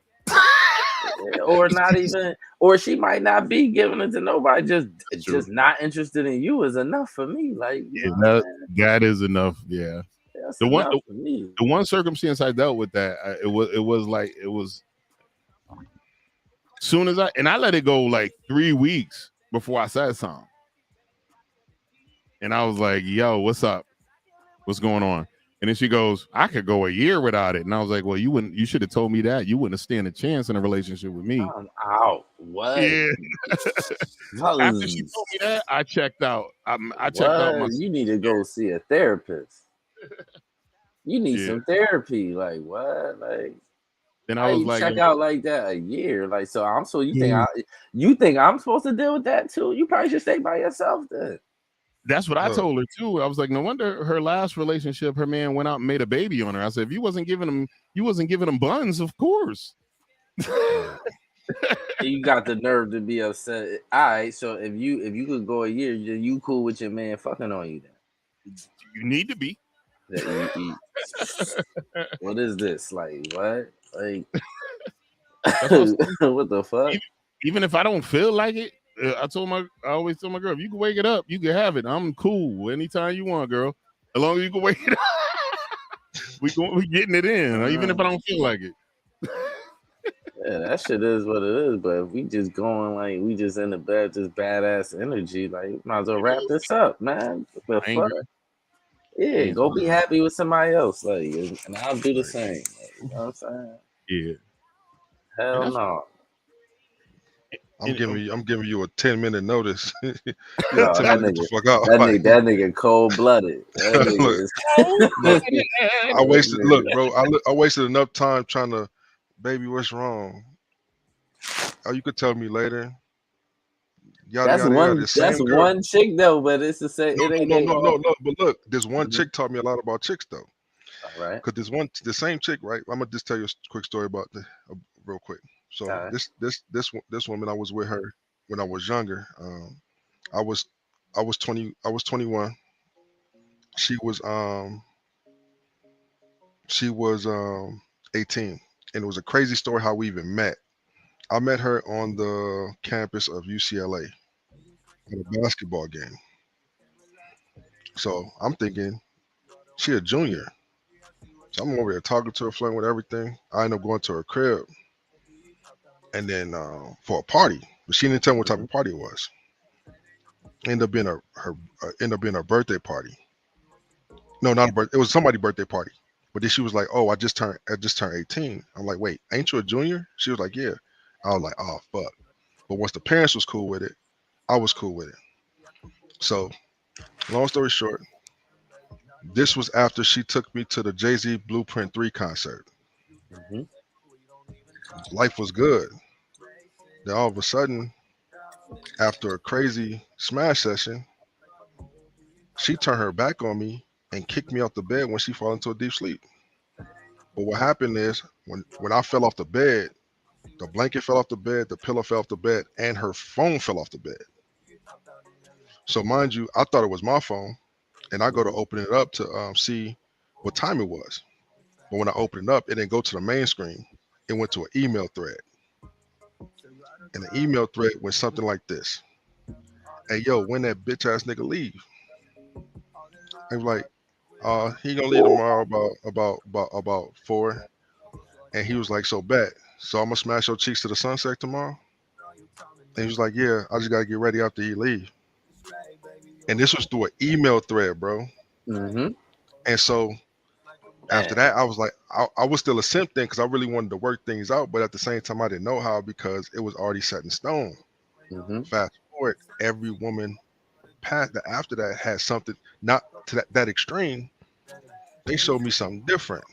Or not even, or she might not be giving it to nobody. Just not interested in you is enough for me. Like, that is enough. Yeah. That's The enough for me. The one circumstance I dealt with that, it was soon as I let it go like 3 weeks before I said something. And I was like, yo, what's up? What's going on? And then she goes, I could go a year without it. And I was like, well, you should have told me that. You wouldn't have stand a chance in a relationship with me. I'm out. What? Yeah. After she told me that, I checked out. I checked out myself. You need to go see a therapist. You need some therapy. Like what? Like then I was like, check out like that a year. Like so you think I'm supposed to deal with that too? You probably should stay by yourself then. That's what I told her too. I was like, no wonder her last relationship, her man went out and made a baby on her. I said, if you wasn't giving him buns, of course. You got the nerve to be upset. All right, so if you could go a year, you cool with your man fucking on you then? You need to be. What is this? Like what? Like what the fuck? Even if I don't feel like it, I always tell my girl, if you can wake it up, you can have it. I'm cool anytime you want, girl. As long as you can wake it up, we getting it in, even if I don't feel like it. Yeah, that shit is what it is. But if we just going like we just in the bed, just badass energy, like might as well wrap this up, man. The fuck? Yeah, go be happy with somebody else, like, and I'll do the same. Like, you know what I'm saying? Yeah. Hell no. I'm giving you a 10-minute notice. No, that nigga cold blooded. I wasted. Look, bro, I wasted enough time trying to. Baby, what's wrong? Oh, you could tell me later. That's one chick though, but it's the same. No. But look, this one chick taught me a lot about chicks though. All right. Because the same chick, right? I'm gonna just tell you a quick story about real quick. So this woman, I was with her when I was younger. I was 21. She was 18, and it was a crazy story how we even met. I met her on the campus of UCLA at a basketball game. So I'm thinking she a junior. So I'm over there talking to her, flirting with everything. I end up going to her crib, and then for a party, but she didn't tell me what type of party it was. Ended up being her birthday party. No, not a birthday. It was somebody's birthday party. But then she was like, "Oh, I just turned 18." I'm like, "Wait, ain't you a junior?" She was like, "Yeah." I was like, "Oh, fuck." But once the parents was cool with it, I was cool with it. So, long story short, this was after she took me to the Jay-Z Blueprint 3 concert. Life was good. Then all of a sudden, After a crazy smash session, she turned her back on me and kicked me off the bed when she fell into a deep sleep. But what happened is when I fell off the bed, the blanket fell off the bed, the pillow fell off the bed, and her phone fell off the bed. So mind you, I thought it was my phone, and I go to open it up to see what time it was. But when I opened it up, it didn't go to the main screen. It went to an email thread, and the email thread went something like this: "Hey yo, when that bitch ass nigga leave?" I was like, he gonna leave tomorrow about 4. And he was like, so bet. So I'm gonna smash your cheeks to the sunset tomorrow. And he was like, yeah, I just gotta get ready after he leave. And this was through an email thread, bro. Mm-hmm. And so after that, I was like, I was still a simp then because I really wanted to work things out, but at the same time, I didn't know how because it was already set in stone. Mm-hmm. Fast forward, every woman past that after that had something not to that extreme. They showed me something different,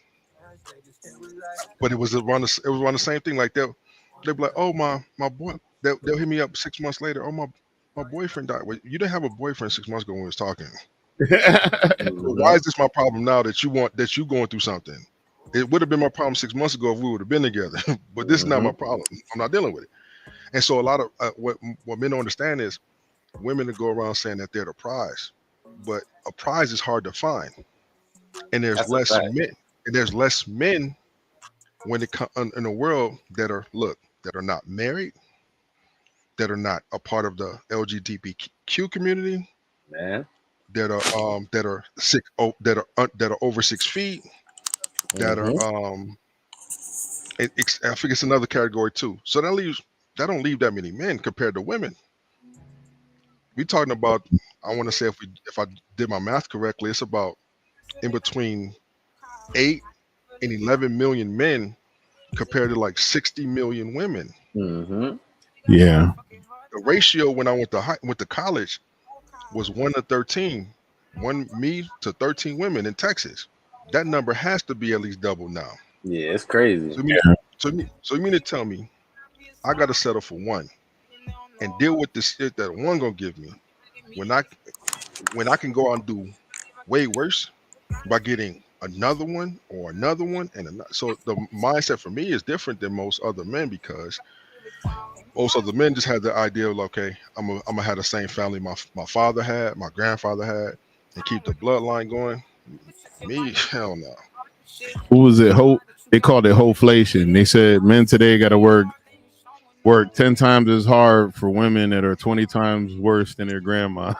but it was around the same thing. Like they'll be like, oh my boy, they'll hit me up 6 months later. Oh my boyfriend died. Well, you didn't have a boyfriend 6 months ago when we was talking. Well, why is this my problem now that you going through something? It would have been my problem 6 months ago if we would have been together, but this is not my problem. I'm not dealing with it. And so a lot of what men don't understand is women that go around saying that they're the prize, but a prize is hard to find, and there's That's a less fact. men, and there's less men when it comes in a world that are not married, that are not a part of the LGBTQ community, Man. that are sick, that are over 6 feet, that are Mm-hmm. I think it's another category too. So that don't leave that many men compared to women. We talking about, I want to say if I did my math correctly, it's about in between 8 and 11 million men compared to like 60 million women. Mm-hmm. Yeah. The ratio when I went to college was 1 to 13, one me to 13 women in Texas. That number has to be at least double now. Yeah, it's crazy. So you mean to tell me I got to settle for one and deal with the shit that one gonna give me when I can go out and do way worse by getting another one or another one and another. So the mindset for me is different than most other men because most other men just had the idea of okay, I'm gonna have the same family my father had, my grandfather had, and keep the bloodline going. Me, hell no. Who was it? They called it wholeflation. They said men today got to work 10 times as hard for women that are 20 times worse than their grandmas.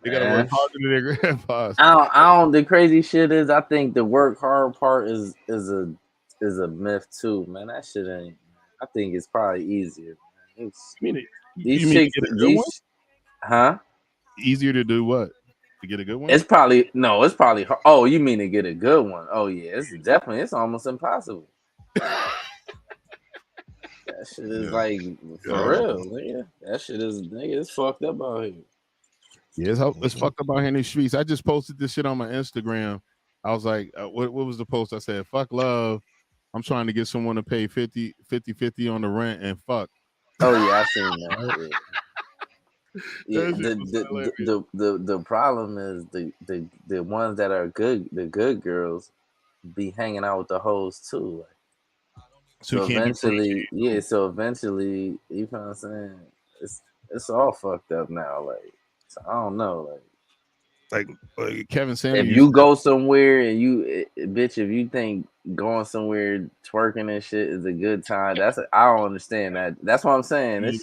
They got to work Man. harder than their grandpas. I don't. The crazy shit is, I think the work hard part is a myth too, man. That shit ain't. I think it's probably easier. Man. You These mean to chicks, get a good one? huh? Easier to do what? To get a good one? It's probably no. It's probably. Oh, you mean to get a good one? Oh yeah, it's definitely. It's almost impossible. That shit is like for real, nigga. That shit is nigga. It's fucked up out here. Yeah, it's fucked up out here in the streets. I just posted this shit on my Instagram. I was like, what was the post? I said, fuck love. I'm trying to get someone to pay 50 on the rent and fuck. Oh yeah, I seen that. Yeah. Yeah, That shit was hilarious. the problem is the ones that are good, the good girls be hanging out with the hoes too. Like, So you so can't be eventually, appreciated. so eventually, you know what I'm saying? It's all fucked up now. Like, so I don't know. Like Kevin Samuel If used you to go somewhere and bitch, if you think going somewhere twerking and shit is a good time, I don't understand that. That's what I'm saying. This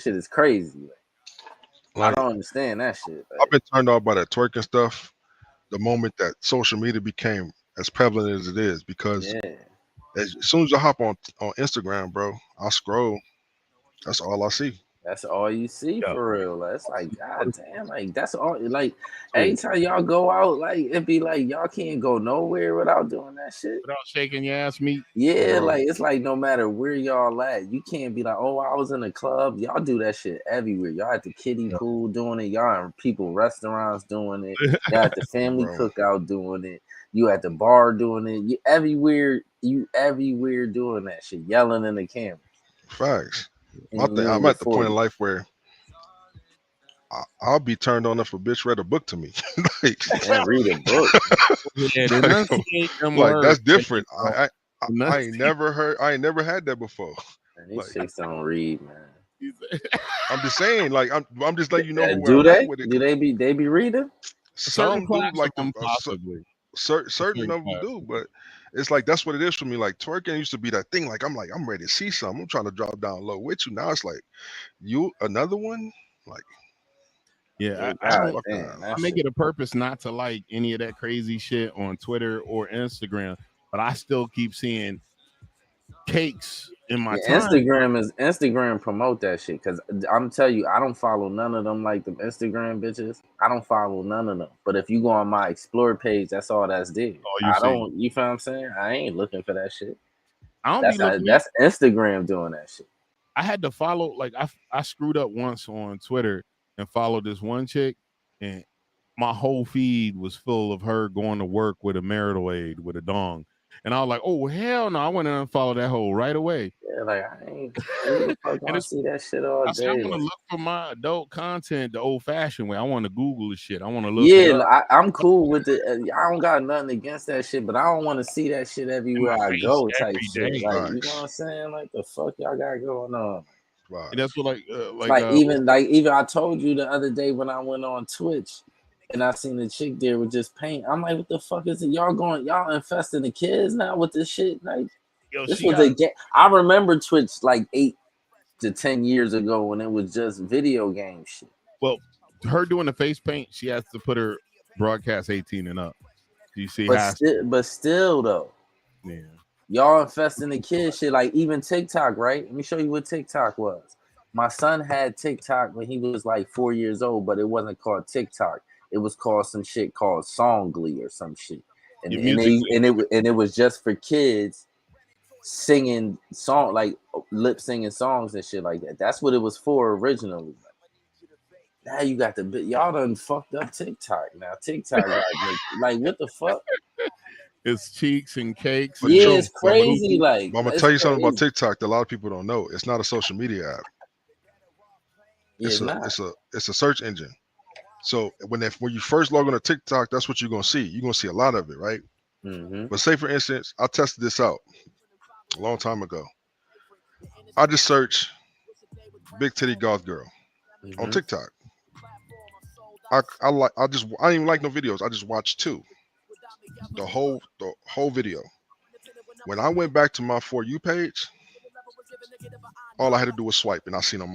shit is crazy. I Like don't understand that shit. I've been turned off by that twerking stuff the moment that social media became as prevalent as it is because Yeah, as soon as I hop on Instagram, bro, I scroll. That's all I see. that's all you see yeah, for real. Like, it's like, god damn, like that's all. Like, anytime y'all go out, like it be like y'all can't go nowhere without doing that shit. without shaking your ass meat. Yeah, Bro, like it's like no matter where y'all at, you can't be like, oh, I was in a club. Y'all do that shit everywhere. Y'all at the kiddie Yeah. pool doing it. Y'all in people restaurants doing it. Y'all at the family bro, cookout doing it. You at the bar doing it. You everywhere. You everywhere doing that shit, yelling in the camera. facts. I'm at the point in life where I'll be turned on if a bitch read a book to me. Like, and read a book. Yeah, they enunciate them like words. that's different. I Enunciate. ain't never had that before. And these Like, chicks don't read, man. I'm just saying, like I'm just letting you know where Do I'm at they? with it. Do they be reading? Certain Some do, class like of them possibly. certain of them do, but it's like that's what it is for me. Like twerking used to be that thing. Like I'm ready to see something. I'm trying to drop down low with you. Now it's like you another one. Like Yeah, I God don't. damn, I make it a purpose not to like any of that crazy shit on Twitter or Instagram, but I still keep seeing cakes in my time. Instagram promote that shit because I'm tell you I don't follow none of them like them Instagram bitches. I don't follow none of them. But if you go on my explore page, that's all that's there. Oh, you see. You feel what I'm saying? I ain't looking for that shit. I don't be looking. That's Instagram doing that shit. I had to follow. Like I screwed up once on Twitter and followed this one chick, and my whole feed was full of her going to work with a marital aid with a dong. And I was like, oh, hell no. I went in and followed that hoe right away. Yeah, like I ain't who the fuck want to see that shit all I said, I day. want to look for my adult content the old-fashioned way. I want to Google the shit. I want to look it up. I'm cool with it. I don't got nothing against that shit, but I don't want to see that shit everywhere I go type shit. day. Like, you know what I'm saying? Like, the fuck y'all got going on? And that's what even I told you the other day when I went on Twitch and I seen the chick there with just paint. I'm like, what the fuck is it? Y'all infesting the kids now with this shit? Like, this was a game. I remember Twitch like 8 to 10 years ago when it was just video game shit. Well, her doing the face paint, she has to put her broadcast 18 and up. Do you see? But still though, yeah. Y'all infesting the kids shit, like even TikTok, right? Let me show you what TikTok was. My son had TikTok when he was like 4 years old, but it wasn't called TikTok. It was called some shit called Songly or some shit. And it was just for kids singing song, like lip singing songs and shit like that. That's what it was for originally. Now you got y'all done fucked up TikTok. Now TikTok like what the fuck? It's cheeks and cakes. Yeah, it's crazy. Like, I'm gonna tell you something about TikTok that a lot of people don't know. It's not a social media app. It's a search engine. So when you first log on to TikTok, that's what you're gonna see. You're gonna see a lot of it, right? Mm-hmm. But say for instance, I tested this out a long time ago. I just searched big titty goth girl on TikTok. I didn't even like no videos. I just watched 2. The whole video. When I went back to my For You page, all I had to do was swipe, and I seen them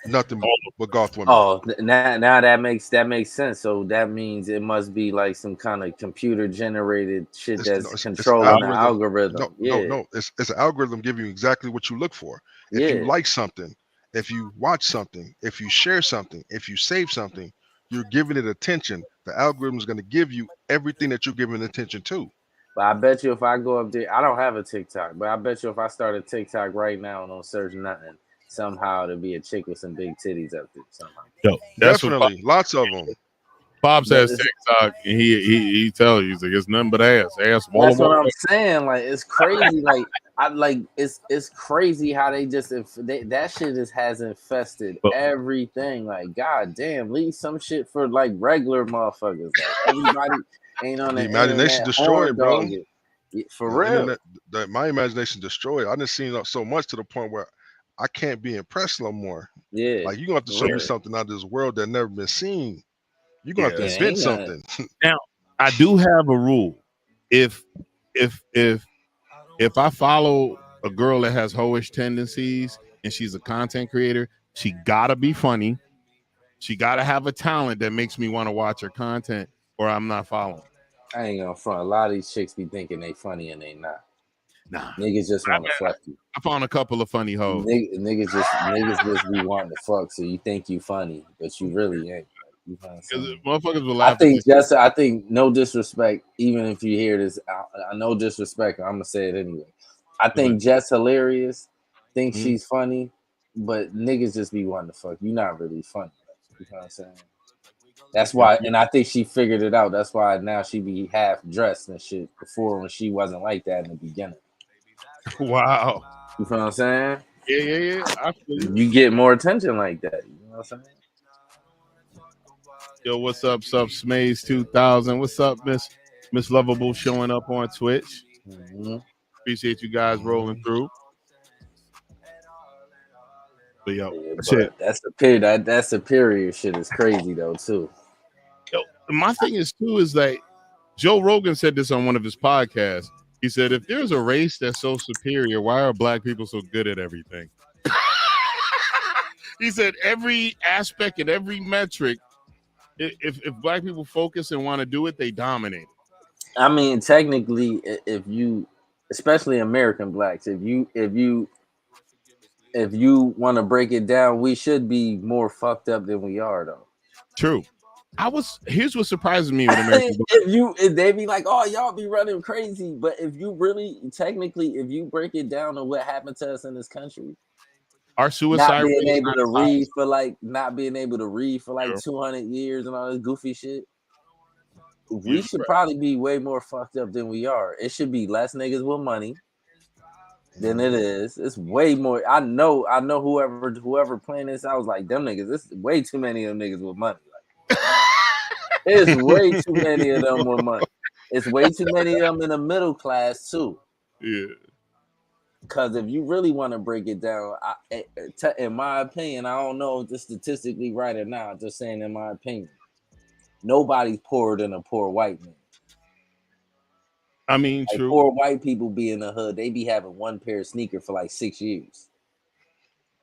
nothing but goth women. Oh, now that makes sense. So that means it must be like some kind of computer generated shit that's controlling the algorithm. No, it's an algorithm giving you exactly what you look for. If you like something, if you watch something, if you share something, if you save something, you're giving it attention. The algorithm is going to give you everything that you're giving attention to. But I bet you if I go up there, I don't have a TikTok, but I bet you if I start a TikTok right now and don't search nothing, somehow there'll be a chick with some big titties up there somehow. Yo, definitely, lots of them. Bob says TikTok, and he tells you, he's like, it's nothing but ass. That's what I'm saying. Like, it's crazy. It's crazy how they just that shit has infested everything. Like, god damn, leave some shit for like regular motherfuckers. Like, everybody ain't on the imagination destroyed, bro. For real. My imagination destroyed. I didn't see so much to the point where I can't be impressed no more. Yeah, like you're gonna have to show me something out of this world that never been seen. You're gonna have to invent something. Now, I do have a rule. If I follow a girl that has hoish tendencies and she's a content creator, she gotta be funny. She gotta have a talent that makes me want to watch her content, or I'm not following. I ain't gonna front. A lot of these chicks be thinking they funny and they not. Nah, niggas just want to fuck you. I found a couple of funny hoes. Niggas just be wanting to fuck, so you think you funny, but you really ain't. You motherfuckers will laugh. I think no disrespect, even if you hear this, I no disrespect, I'm gonna say it anyway. I think Jess hilarious, think she's funny, but niggas just be wanting to fuck. You're not really funny. You know what I'm saying? That's why, and I think she figured it out. That's why now she be half dressed and shit. Before, when she wasn't like that in the beginning. Wow. You know what I'm saying? Yeah. I feel you. You get more attention like that. You know what I'm saying? Yo, what's up, Smaze 2000? What's up, Miss Lovable showing up on Twitch? Mm-hmm. Appreciate you guys rolling through. But yo, Yeah, shit. that's the period. That superior shit is crazy though too. Yo, my thing is too is that Joe Rogan said this on one of his podcasts. He said, if there's a race that's so superior, why are black people so good at everything? He said every aspect and every metric, if black people focus and want to do it, they dominate. I mean, technically, if you, especially American blacks, if you want to break it down, we should be more fucked up than we are, though. True. Here's what surprises me with American blacks. If they be like, oh, y'all be running crazy, but if you really, technically, if you break it down to what happened to us in this country, our suicide not being rate able to read for like 200 years and all this goofy shit. We should probably be way more fucked up than we are. It should be less niggas with money than it is. It's way more. I know whoever playing this, I was like, them niggas, this is way too many of them niggas with money. Like, it's way too many of them with money. It's way too many of them in the middle class too. Yeah. Because if you really want to break it down, in my opinion, I don't know if it's statistically right or not. Just saying, in my opinion, nobody's poorer than a poor white man. I mean, like, true. Poor white people be in the hood. They be having one pair of sneakers for like 6 years.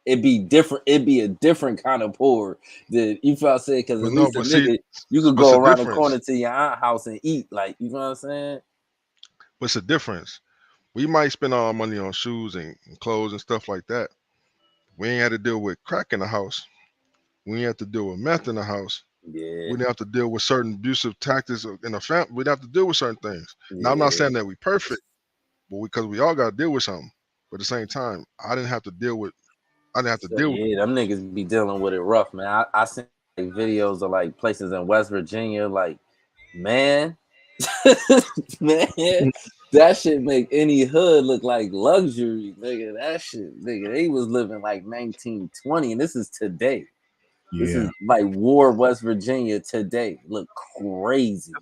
It'd be different. It'd be a different kind of poor. That you feel saying because at least a nigga, you could go around the corner to your aunt's house and eat. Like, you know what I'm saying? What's the difference? We might spend all our money on shoes and clothes and stuff like that. We ain't had to deal with crack in the house. We ain't have to deal with meth in the house. Yeah. We didn't have to deal with certain abusive tactics in the family. We didn't have to deal with certain things. Yeah. Now, I'm not saying that we perfect, but because we all got to deal with something. But at the same time, I didn't have to deal with. Yeah, them niggas be dealing with it rough, man. I seen like videos of like places in West Virginia, like, man, that shit make any hood look like luxury, nigga. That shit, nigga, they was living like 1920, and this is today. Yeah. This is like War West Virginia today. Look crazy.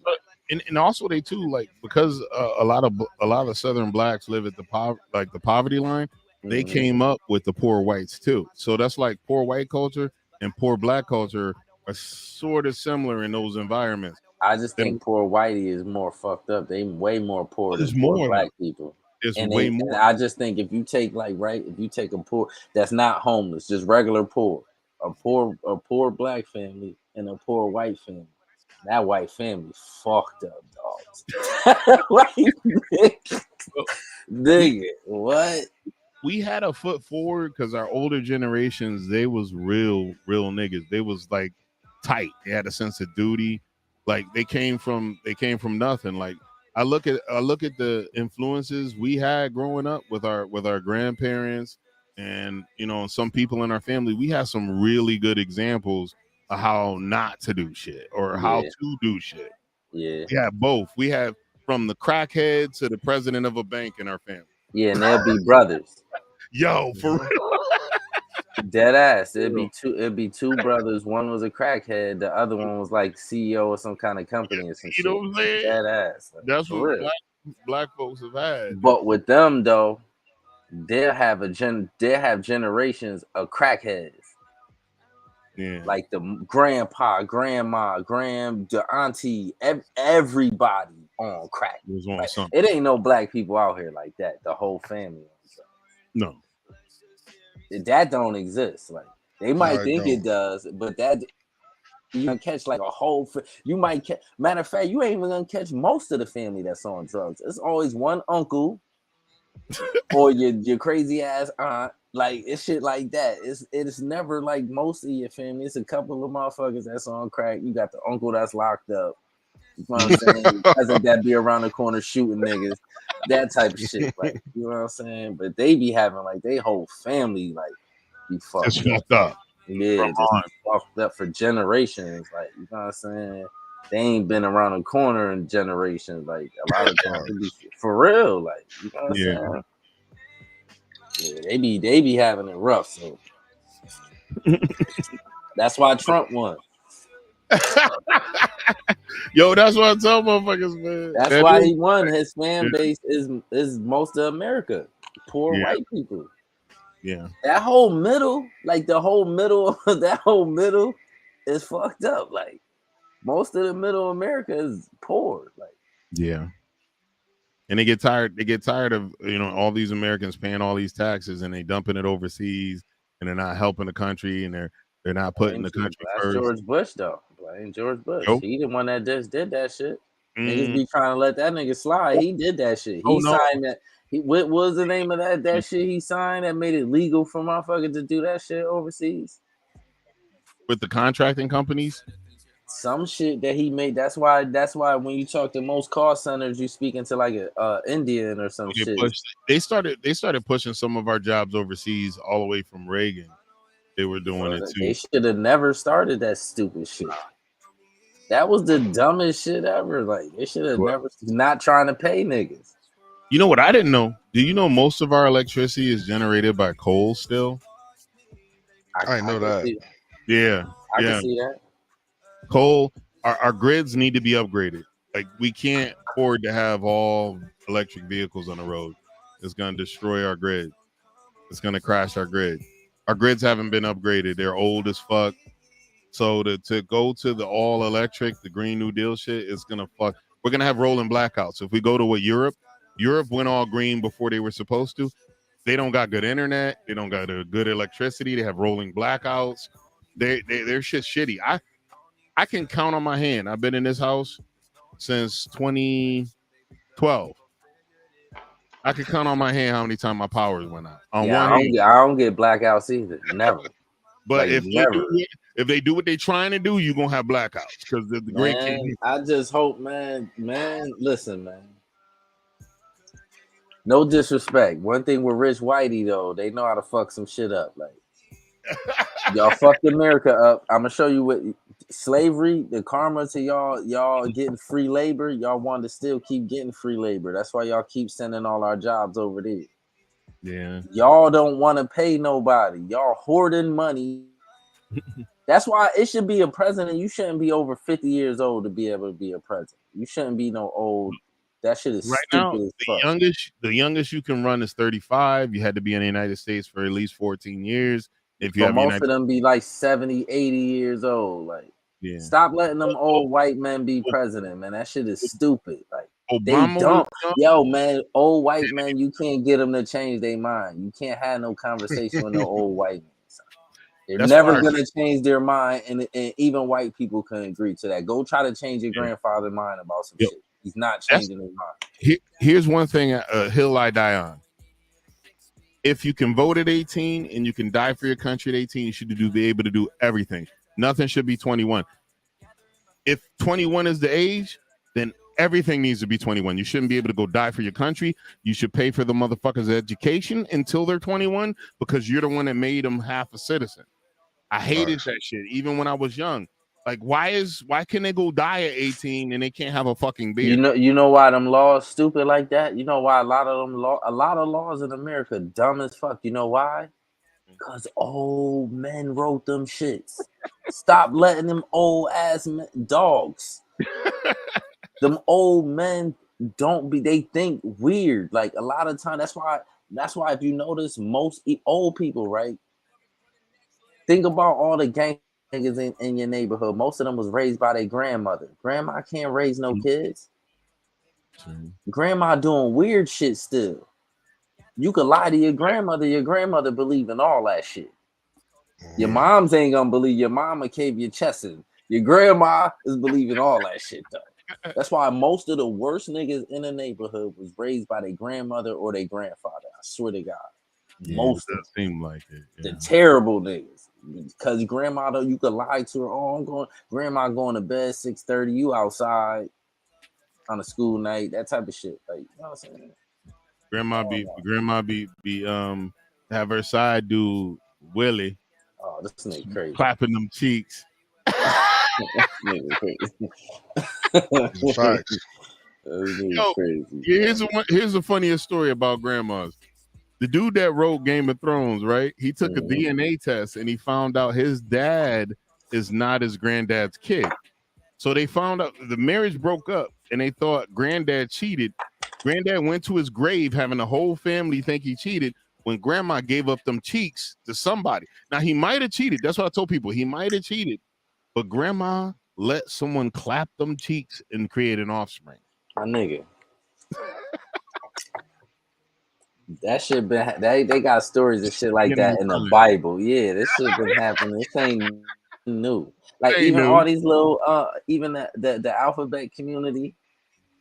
And also they too, like, because a lot of Southern blacks live at the poverty line. They came up with the poor whites too. So that's like poor white culture and poor black culture are sort of similar in those environments. I just think poor whitey is more fucked up. They way more poor than poor black people. It's way more. And I just think if you take if you take a poor that's not homeless, just regular poor, a poor black family and a poor white family, that white family fucked up, dogs. Nigga, what? We had a foot forward because our older generations, they was real niggas. They was like tight. They had a sense of duty. Like they came from nothing. Like I look at the influences we had growing up with our grandparents and, you know, some people in our family. We had some really good examples of how not to do shit or how to do shit. Yeah. We have both. We have from the crackhead to the president of a bank in our family. Yeah, and they'll be brothers. Yo, for real. Dead ass. It'd be two brothers. One was a crackhead. The other one was like CEO of some kind of company or some shit. You know what I'm saying? Dead ass. Like, that's what black folks have had. But with them though, they'll have generations of crackheads. Yeah. Like the grandpa, grandma, the auntie, everybody on crack. Like, it ain't no black people out here like that. The whole family. No. That don't exist. Like they might think it does, but that you can catch like a whole. You might catch. Matter of fact, you ain't even gonna catch most of the family that's on drugs. It's always one uncle or your crazy ass aunt. Like it's shit like that. It's never like most of your family. It's a couple of motherfuckers that's on crack. You got the uncle that's locked up. You know what I'm saying? Cousin that be around the corner shooting niggas. That type of shit. Like, you know what I'm saying? But they be having like they whole family like be fucked up. Yeah, just fucked up for generations. Like, you know what I'm saying? They ain't been around the corner in generations. Like a lot of times, for real. Like, you know what I'm saying? Yeah, they be having it rough. So that's why Trump won. Yo, that's what I tell motherfuckers, man. That's why he won. His fan base is most of America, poor white people. Yeah. That whole middle, like the whole middle, that whole middle is fucked up. Like most of the middle America is poor. Like yeah. And they get tired. They get tired of all these Americans paying all these taxes and they dumping it overseas and they're not helping the country and they're not putting the country that's first. George Bush though. Blame George Bush. Yo. He the one that just did that shit. Niggas be trying to let that nigga slide. He did that shit. He signed that. What was the name of that shit he signed that made it legal for motherfuckers to do that shit overseas? With the contracting companies? Some shit that he made. That's why when you talk to most call centers, you speaking to like a Indian or some shit. They started pushing some of our jobs overseas all the way from Reagan. They were doing it too. They should have never started that stupid shit. That was the dumbest shit ever. Like they should have never not trying to pay niggas. You know what I didn't know? Do you know most of our electricity is generated by coal still? I know that. Yeah. I can see that. Coal, our grids need to be upgraded. Like we can't afford to have all electric vehicles on the road. It's going to destroy our grid. It's going to crash our grid. Our grids haven't been upgraded. They're old as fuck. So to go to the all electric, the Green New Deal shit, it's going to fuck. We're going to have rolling blackouts. If we go to Europe went all green before they were supposed to. They don't got good internet. They don't got a good electricity. They have rolling blackouts. Their shit's shitty. I can count on my hand. I've been in this house since 2012. I can count on my hand how many times my powers went out. I don't get blackouts either. Never. But if they do what they're trying to do, you're gonna have blackouts because the great king. I just hope, man. Listen, man. No disrespect. One thing with Rich Whitey though, they know how to fuck some shit up. Like y'all fucked America up. I'm gonna show you what slavery, the karma to y'all getting free labor. Y'all want to still keep getting free labor. That's why y'all keep sending all our jobs over there. Yeah. Y'all don't want to pay nobody. Y'all hoarding money. That's why it should be a president. You shouldn't be over 50 years old to be able to be a president. You shouldn't be no old. That shit is right stupid now, as fuck. The youngest you can run is 35. You had to be in the United States for at least 14 years. If you have most of them be like 70, 80 years old. Like, stop letting them old white men be president, man. That shit is stupid. Like, Obama, they don't. Yo, man, old white men, you can't get them to change their mind. You can't have no conversation with no old white men. They're never going to change their mind, and even white people can agree to that. Go try to change your grandfather's mind about some shit. He's not changing his mind. Here's one thing hill I die on. If you can vote at 18 and you can die for your country at 18, you should be able to do everything. Nothing should be 21. If 21 is the age, then everything needs to be 21. You shouldn't be able to go die for your country. You should pay for the motherfuckers' education until they're 21 because you're the one that made them half a citizen. I hated that shit even when I was young. Like, why can they go die at 18 and they can't have a fucking beard? You know why them laws stupid like that? You know why a lot of laws in America dumb as fuck. You know why? Because old men wrote them shits. Stop letting them old ass dogs. Them old men they think weird. Like a lot of time, that's why if you notice most old people, right? Think about all the gang niggas in your neighborhood. Most of them was raised by their grandmother. Grandma can't raise no kids. Grandma doing weird shit still. You could lie to your grandmother believe in all that shit. Your moms ain't gonna believe. Your mama cave your chest in. Your grandma is believing all that shit though. That's why most of the worst niggas in the neighborhood was raised by their grandmother or their grandfather. I swear to God. Most of them seem like it. The terrible niggas. Because grandma though, you could lie to her. Oh, grandma going to bed 6:30. You outside on a school night, that type of shit. Like, you know what I'm saying? Grandma be have her side dude Willie. Oh, this nigga crazy. Clapping them cheeks. Nigga crazy. Facts. Yo, here's the funniest story about grandmas. The dude that wrote Game of Thrones, right? He took a DNA test and he found out his dad is not his granddad's kid. So they found out the marriage broke up and they thought granddad cheated. Granddad went to his grave having the whole family think he cheated when grandma gave up them cheeks to somebody. Now he might have cheated. That's what I told people. He might have cheated, but grandma let someone clap them cheeks and create an offspring. My nigga. That shit been they got stories and shit like that in the Bible. Yeah, this shit been happening. This ain't new. Like even all these little even the alphabet community.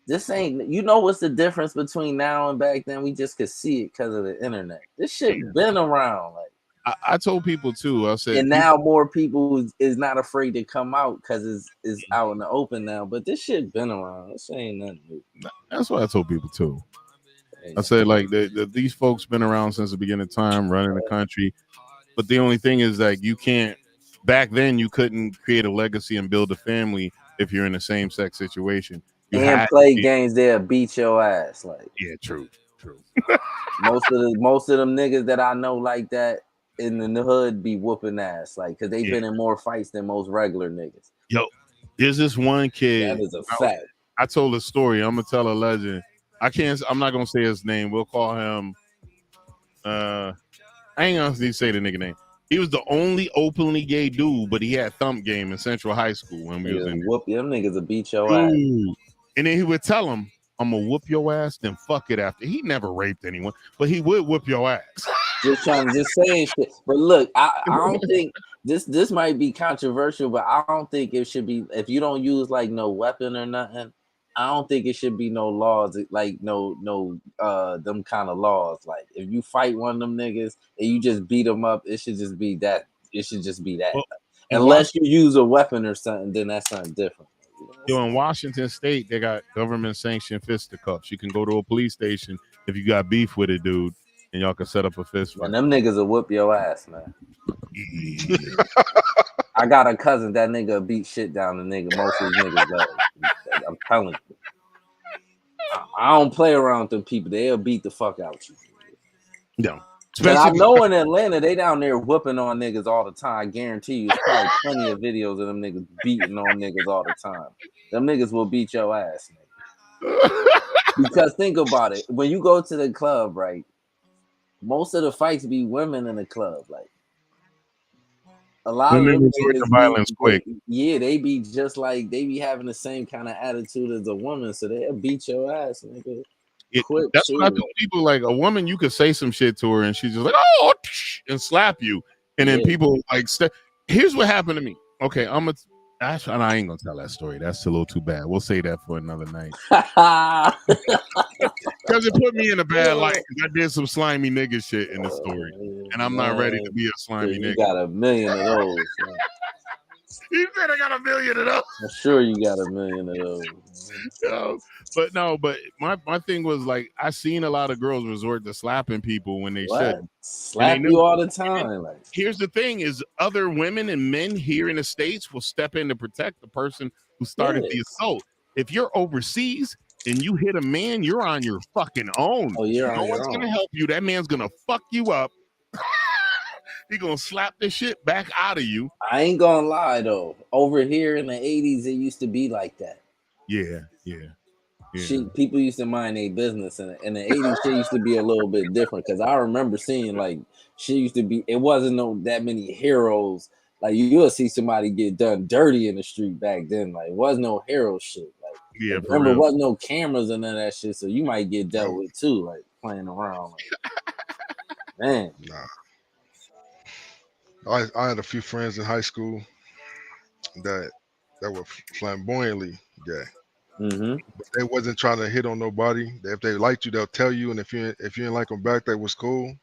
This ain't, you know what's the difference between now and back then? We just could see it because of the internet. This shit been around. Like I told people too. I said, and now more people is not afraid to come out because it's out in the open now. But this shit been around. This ain't nothing new. That's what I told people too. I said like these folks been around since the beginning of time, running the country. But the only thing is like you can't. Back then, you couldn't create a legacy and build a family if you're in a same-sex situation. You and play games, they'll beat your ass. Like yeah, true. most of them niggas that I know like that in the hood be whooping ass, like because they've been in more fights than most regular niggas. Yo, there's this one kid. That is a fact. I told a story. I'm gonna tell a legend. I'm not gonna say his name. We'll call him. I ain't gonna say the nigga name. He was the only openly gay dude, but he had thump game in Central High School when we was in. Whoop them niggas will beat your ass. And then he would tell him, "I'm gonna whoop your ass, then fuck it after." He never raped anyone, but he would whoop your ass. Just saying shit. But look, I don't think this might be controversial, but I don't think it should be if you don't use like no weapon or nothing. I don't think it should be no laws like no them kind of laws. Like if you fight one of them niggas and you just beat them up, it should just be that. It should just be that. Well, unless you use a weapon or something, then that's something different. Yo, in Washington State, they got government sanctioned fisticuffs. You can go to a police station if you got beef with a dude, and y'all can set up a fist fight. And them niggas will whoop your ass, man. I got a cousin that nigga beat shit down the nigga. Most of these niggas love. I'm telling you. I don't play around with them people. They'll beat the fuck out you. No. But I know in Atlanta, they down there whooping on niggas all the time. I guarantee you, there's probably plenty of videos of them niggas beating on niggas all the time. Them niggas will beat your ass, nigga. Because think about it. When you go to the club, right, most of the fights be women in the club. Like, a lot of them niggas violence quick. Yeah, they be just like, they be having the same kind of attitude as a woman, so they'll beat your ass, nigga. That's what I tell people. Like a woman, you could say some shit to her, and she's just like, "Oh," and slap you, and then people like. Here's what happened to me. Okay, I ain't gonna tell that story. That's a little too bad. We'll say that for another night. Because it put me in a bad light. I did some slimy nigga shit in the story, and I'm not ready to be a slimy nigga. You got a million of those. You said I got a million of those. I'm sure you got a million of those. But my thing was like I seen a lot of girls resort to slapping people when they should slap you all the time. Like, here's the thing: is other women and men here in the States will step in to protect the person who started the assault. If you're overseas and you hit a man, you're on your fucking own. No one's gonna help you. That man's gonna fuck you up. He gonna slap the shit back out of you. I ain't gonna lie though. Over here in the 80s, it used to be like that. Yeah. People used to mind their business, and in the 80s, shit used to be a little bit different. Because I remember seeing like shit used to be. It wasn't that many heroes. Like you'll see somebody get done dirty in the street back then. Like it wasn't no hero shit. Like remember, wasn't no cameras and none of that shit. So you might get dealt with too, like playing around. Like, man, nah. I had a few friends in high school that were flamboyantly gay. Mm-hmm. But they wasn't trying to hit on nobody. If they liked you, they'll tell you. And if you didn't like them back, that was cool.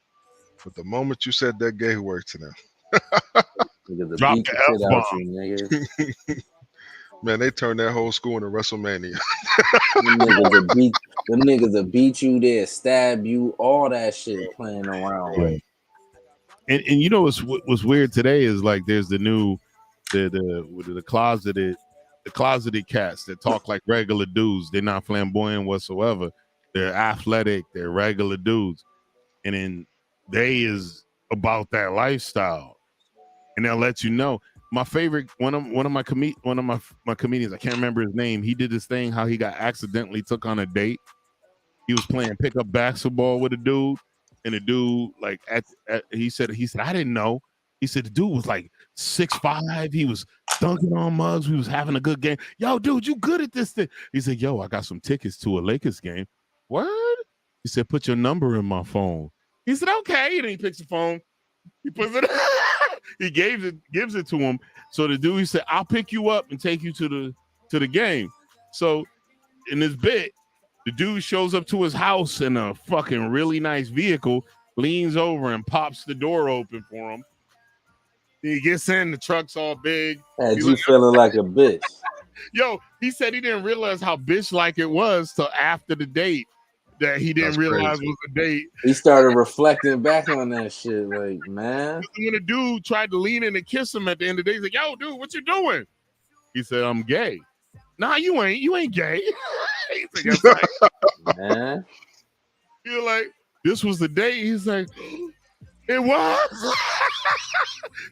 But the moment you said that, gay worked to them. Drop the F-bomb. Man, they turned that whole school into WrestleMania. Them niggas will beat you, they'll stab you, all that shit playing around. Right. And you know what's weird today is like there's the new the closeted cats that talk like regular dudes. They're not flamboyant whatsoever. They're athletic. They're regular dudes. and then they is about that lifestyle, and they'll let you know. My favorite one of my comedians, I can't remember his name. He did this thing how he got accidentally took on a date. He was playing pickup basketball with a dude, and the dude like he said I didn't know. He said the dude was like 6'5". He was dunking on mugs. We was having a good game. Yo, dude, you good at this thing? He said, yo, I got some tickets to a Lakers game. Word? He said, put your number in my phone. He said, okay. And then he picks the phone. He puts it. He gives it to him. So the dude, he said, I'll pick you up and take you to the game. So in this bit, the dude shows up to his house in a fucking really nice vehicle, leans over and pops the door open for him. He gets in, the truck's all big. Had you feeling like a bitch. Yo, he said he didn't realize how bitch-like it was till after the date that he didn't realize was a date. He started reflecting back on that shit, like, man. When a dude tried to lean in and kiss him at the end of the day, he's like, yo, dude, what you doing? He said, I'm gay. Nah, you ain't gay. He's like, that's right. Man. You're like, this was the date. He's like, it was.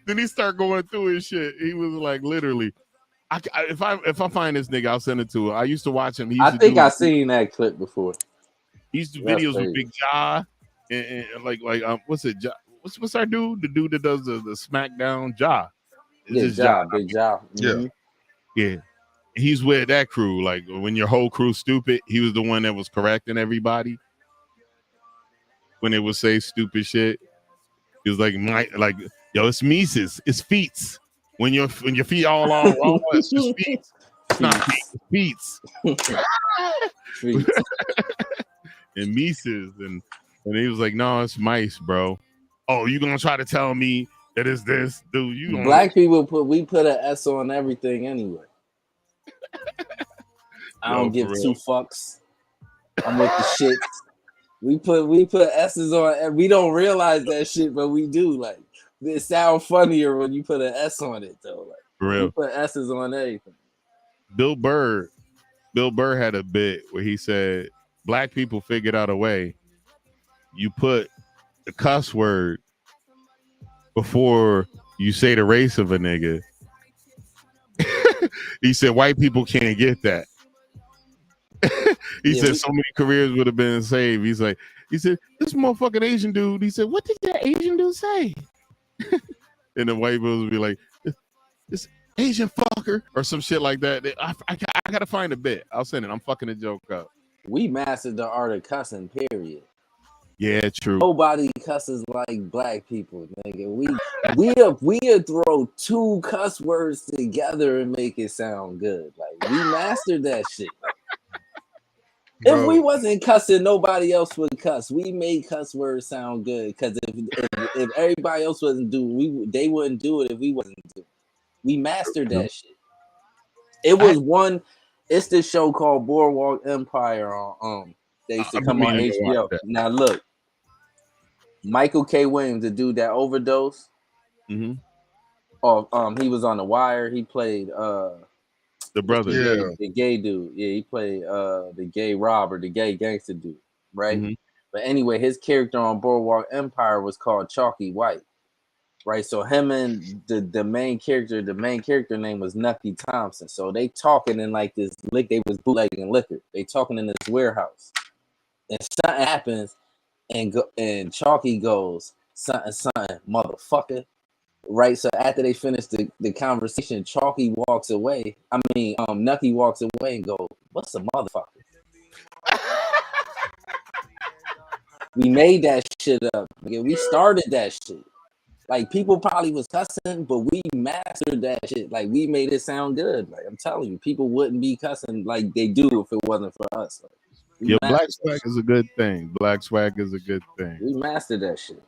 Then he started going through his shit. He was like, literally, if I find this nigga, I'll send it to him. I used to watch him. I think I seen that clip before. He used to do videos with Big Ja and like what's it? Ja, what's our dude? The dude that does the SmackDown Ja. Big Ja. Mm-hmm. Yeah. He's with that crew. Like when your whole crew's stupid, he was the one that was correcting everybody when they would say stupid shit. He was like, yo, it's Mises, it's feets. When your feet all wrong, it's just feet. It's not feet, it's feet. And Mises, and he was like, no, it's mice, bro. Oh, you gonna try to tell me that it's this, dude? You Black people put an S on everything anyway. I don't give two fucks. I'm with the shits. We put S's on, and we don't realize that shit, but we do. Like, it sounds funnier when you put an S on it, though. Like, for real. We put S's on everything. Bill Burr had a bit where he said, black people figured out a way. You put the cuss word before you say the race of a nigga. He said white people can't get that. He said so many careers would have been saved. He said this motherfucking Asian dude. He said, what did that Asian dude say? And the white people would be like, this Asian fucker or some shit like that. I gotta find a bit. I'll send it. I'm fucking the joke up. We mastered the art of cussing, period. Yeah, true. Nobody cusses like black people, nigga. We'll throw two cuss words together and make it sound good. Like, we mastered that shit. If we wasn't cussing, nobody else would cuss. We made cuss words sound good because if everybody else wasn't doing, they wouldn't do it if we wasn't doing it. We mastered that shit. It was one. It's this show called Boardwalk Empire on they used to come on HBO. Now look, Michael K. Williams, the dude that overdosed. Mm-hmm. Oh, he was on The Wire. He played the brother, the gay dude. Yeah, he played the gay robber, the gay gangster dude, right? Mm-hmm. But anyway, his character on Boardwalk Empire was called Chalky White, right? So him and the main character name was Nucky Thompson. So they talking in like this they was bootlegging liquor. They talking in this warehouse, and something happens, and Chalky goes something, motherfucker. Right, so after they finish the conversation, Chalky walks away. Nucky walks away and goes, "What's a motherfucker?" We made that shit up. We started that shit. Like, people probably was cussing, but we mastered that shit. Like, we made it sound good. Like, I'm telling you, people wouldn't be cussing like they do if it wasn't for us. Like, black swag is a good thing. Black swag is a good thing. We mastered that shit.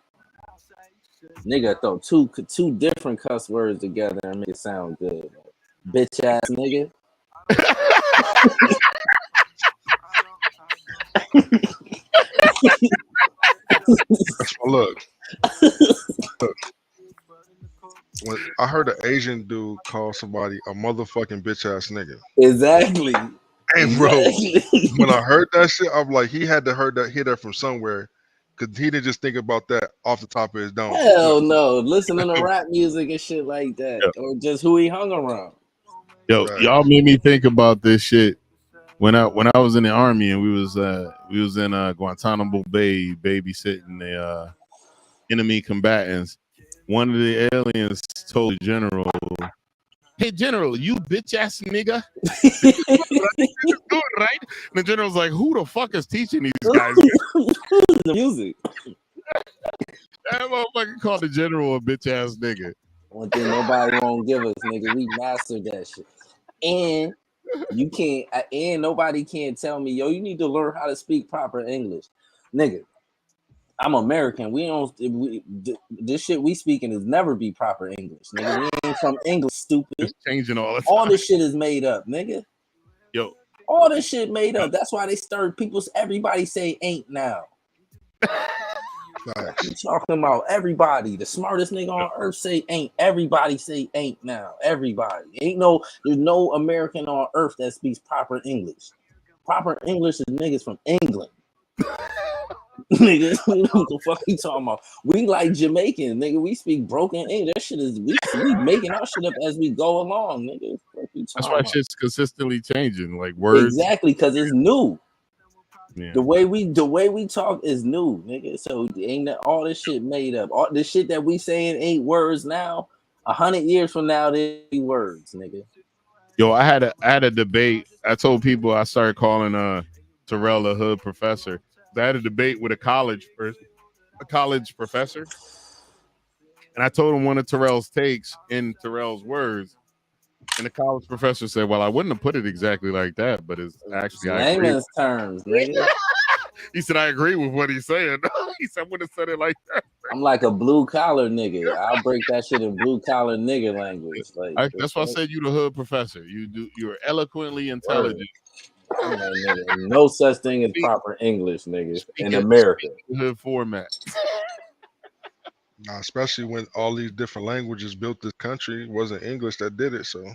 Nigga throw two different cuss words together and make it sound good. Bitch ass nigga. Look. When I heard an Asian dude call somebody a motherfucking bitch ass nigga. Exactly. And bro, when I heard that shit, I'm like, he had to hear that from somewhere. because he didn't just think about that off the top of his dome. Hell no, listening to rap music and shit like that, or just who he hung around. Yo, y'all made me think about this shit when I was in the army and we was in Guantanamo Bay babysitting the enemy combatants. One of the aliens told the general, "Hey, general, you bitch ass nigga." Right? And the general's like, "Who the fuck is teaching these guys the music?" That motherfucker called the general a bitch ass nigga. One thing nobody won't give us, nigga, we mastered that shit. And you can't, and nobody can tell me, yo, you need to learn how to speak proper English, nigga. I'm American. This shit we speaking is never be proper English, nigga. We ain't from English, stupid. It's changing all the time. All this shit is made up, nigga. Yo, all this shit made up. That's why they started. Everybody say ain't now. You talking about everybody? The smartest nigga on earth say ain't. Everybody say ain't now. Everybody. There's no American on earth that speaks proper English. Proper English is niggas from England. Nigga, what the fuck you talking about? We like Jamaican, nigga. We speak broken English. That shit is we making our shit up as we go along, nigga. That's why shit's consistently changing, like words. Exactly, because it's new. Yeah. The way we talk is new, nigga. So ain't all this shit made up. All this shit that we saying ain't words now. 100 years from now, they be words, nigga. Yo, I had a debate. I told people I started calling Terrell a hood professor. I had a debate with a college professor, and I told him one of Terrell's takes in Terrell's words, and the college professor said, "Well, I wouldn't have put it exactly like that, but it's actually layman's terms, nigga." He said, "I agree with what he's saying." He said, "I wouldn't have said it like that." I'm like a blue collar nigga. I'll break that shit in blue collar nigga language. Like that's why I said you the hood professor. You're eloquently intelligent. Like, nigga, no such thing as proper English, nigga, in America. Hood format. Nah, especially when all these different languages built this country, it wasn't English that did it. So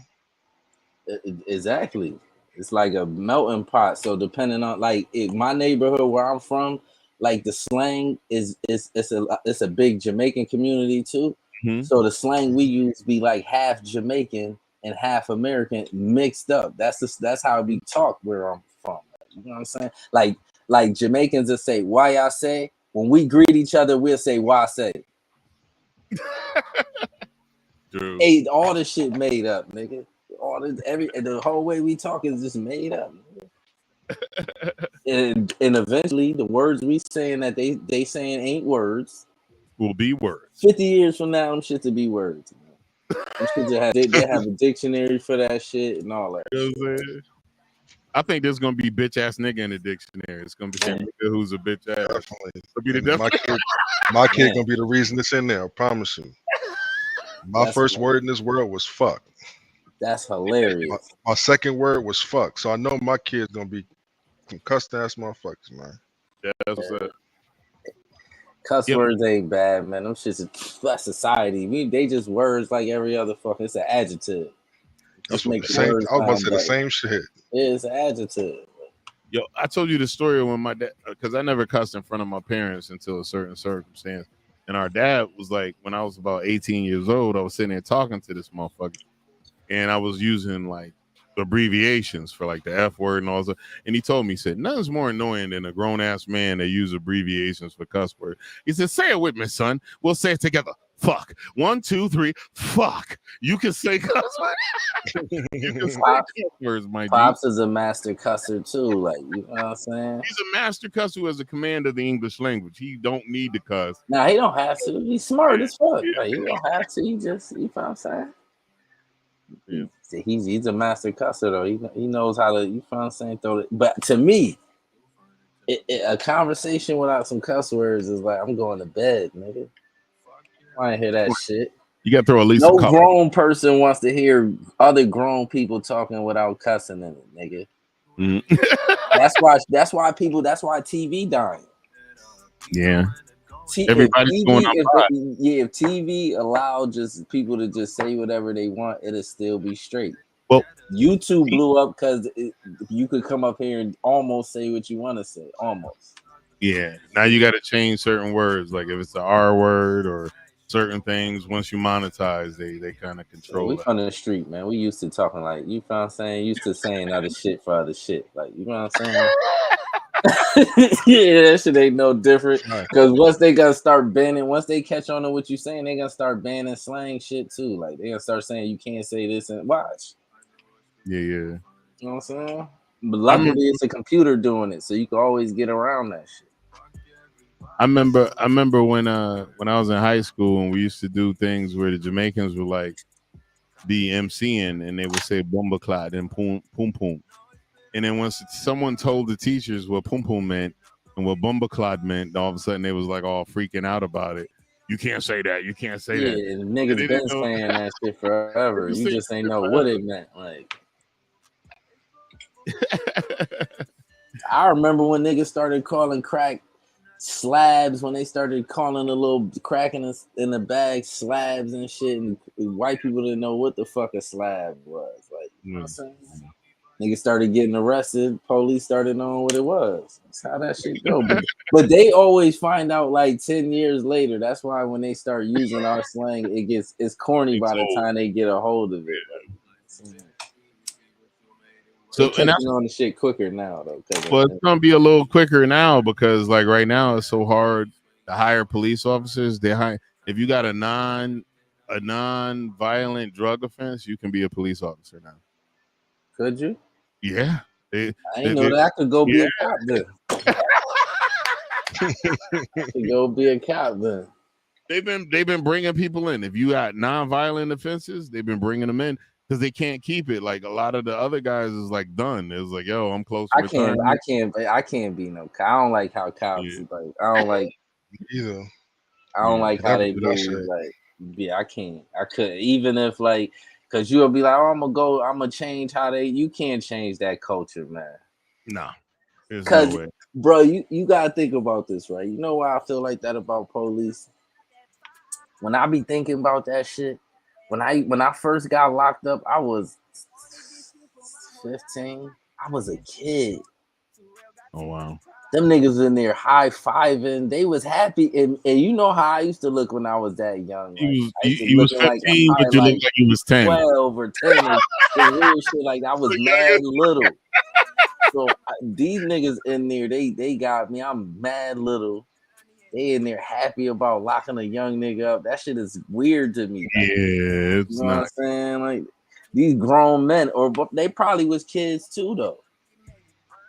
exactly, it's like a melting pot. So depending on my neighborhood where I'm from, like the slang it's a big Jamaican community too. Mm-hmm. So the slang we use be like half Jamaican and half American mixed up. That's how we talk where I'm from. You know what I'm saying? Like Jamaicans will say "why I say." When we greet each other, we'll say "why I say." Hey, all this shit made up, nigga. The whole way we talk is just made up. and eventually the words we saying that they saying ain't words will be words. 50 years from now, them shit to be words. They have a dictionary for that shit and all that. You know what I'm saying? I think there's gonna be bitch ass nigga in the dictionary. It's gonna be some nigga who's a bitch ass. Definitely. Be the my kid gonna be the reason it's in there. I promise you. My first word in this world was fuck. That's hilarious. My second word was fuck. So I know my kid's gonna be some cussed ass motherfuckers, man. Yeah, that's what's up. Cuss words ain't bad, man. Them shit's that's society. They just words like every other fucking. It's an adjective. That's what the same. I was about to say the same shit. It's an adjective. Yo, I told you the story when my dad, because I never cussed in front of my parents until a certain circumstance. And our dad was like, when I was about 18 years old, I was sitting there talking to this motherfucker, and I was using like abbreviations for like the F word and all that. And he told me, he said, nothing's more annoying than a grown ass man that use abbreviations for cuss words. He said, say it with me, son. We'll say it together. Fuck. 1, 2, 3. Fuck. You can say cuss words. You can say cuss words, my Pops is a master cusser too. Like, you know what I'm saying? He's a master cusser who has a command of the English language. He don't need to cuss. Nah, he don't have to. He's smart as fuck. Like, he don't have to. He just, you know what I'm saying? Yeah. He's a master cusser though. He knows how to, you know what I'm saying, throw it. But to me, a conversation without some cuss words is like, I'm going to bed, nigga. I ain't hear that shit. You got to throw at least no grown person wants to hear other grown people talking without cussing in it, nigga. Mm-hmm. That's why TV dying. Yeah. Everybody's going on. If TV allowed just people to just say whatever they want, it'll still be straight. Well, YouTube blew up because you could come up here and almost say what you want to say, almost. Yeah. Now you got to change certain words, like if it's the R word or certain things. Once you monetize, they kind of Yeah, we control it. from the street, man. We used to talking like, you know what I'm saying? Used to saying other shit for other shit. Like, you know what I'm saying? Yeah, that shit ain't no different. Right. Cause once they gonna start banning, once they catch on to what you saying, they gonna start banning slang shit too. Like they gonna start saying you can't say this and watch. Yeah, yeah. You know what I'm saying? But I remember, luckily it's a computer doing it, so you can always get around that shit. I remember when I was in high school and we used to do things where the Jamaicans would like be MCing and they would say bomba clot and poom poom poom. And then once someone told the teachers what pum pum meant and what bomba clot meant, all of a sudden they was like all freaking out about it. You can't say that. You can't say that. Yeah, and And they niggas been didn't know. saying that shit They forever. been You saying just ain't shit know what it meant. Like forever. I remember when niggas started calling crack slabs, when they started calling a little crack in the bag slabs and shit, and white people didn't know what the fuck a slab was. Like, you know what I'm saying? Niggas started getting arrested. Police started knowing what it was. That's how that shit go. But they always find out like 10 years later. That's why when they start using our slang, it's corny It's by the old. time they get a hold of it. Like, they So and catching on the shit quicker now though. well, it's gonna be a little quicker now because like right now it's so hard to hire police officers. They hire if you got a non-violent drug offense, you can be a police officer now. Could you? Yeah. I They, ain't know that. I could go be yeah. a cop then. To go be a cop then. They've been bringing people in. If you got non-violent offenses, they've been bringing them in because they can't keep it. Like a lot of the other guys is like done. It's like, yo, I'm close to retirement. I can't be no cop. I don't like how cops Yeah. like. I don't like. Either. I don't Yeah. like Could how never they do that move. shit. Like, yeah, I can't. I couldn't. Even if like, cause you'll be like, oh, I'm gonna change how they. You can't change that culture, man. Nah, there's no Cause, way. bro, you gotta think about this, right? You know why I feel like that about police? When I be thinking about that shit, when I first got locked up, I was 15. I was a kid. Oh wow. Them niggas in there high fiving. They was happy, and you know how I used to look when I was that young. Like I used to He was looking like 15, but probably you look like like he was 10. 12 or 10 or some weird shit. Like I was mad little. So these niggas in there, they got me. I'm mad little. They in there happy about locking a young nigga up. That shit is weird to me. Like, Yeah, you it's know what I'm not. saying? Like these grown men, or they probably was kids too, though.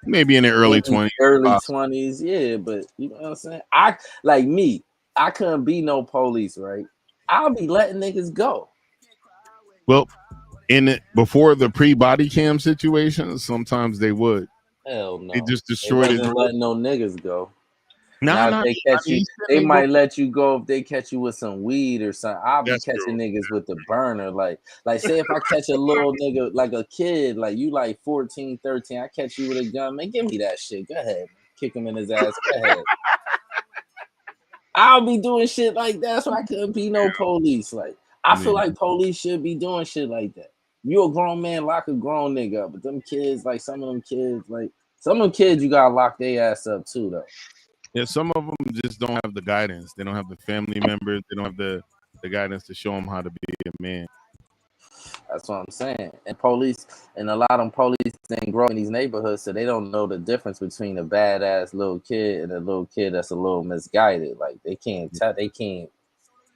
Maybe in the early 20s. Early 20s, yeah. But you know what I'm saying? I like me. I couldn't be no police, right? I'll be letting niggas go. Well, in it before the pre-body cam situation, sometimes they would. Hell They no. just They destroyed it. wasn't letting no niggas go. Nah, Now if nah. they I catch mean, you, he sent they me might before. let you go if they catch you with some weed or something. I'll be That's catching true. niggas with the burner. Like say if I catch a little nigga, like a kid, like you like 14, 13, I catch you with a gun, man, give me that shit. Go ahead. Kick him in his ass. Go ahead. I'll be doing shit like that, so I couldn't be no police. Like I feel Yeah. like police should be doing shit like that. You a grown man, lock a grown nigga up. But them kids, like some of them kids, like some of them kids, you gotta lock their ass up too, though. Yeah, some of them just don't have the guidance. They don't have the family members. They don't have the guidance to show them how to be a man. That's what I'm saying. And police, and a lot of them police didn't grow in these neighborhoods, so they don't know the difference between a badass little kid and a little kid that's a little misguided. Like they can't tell. They can't.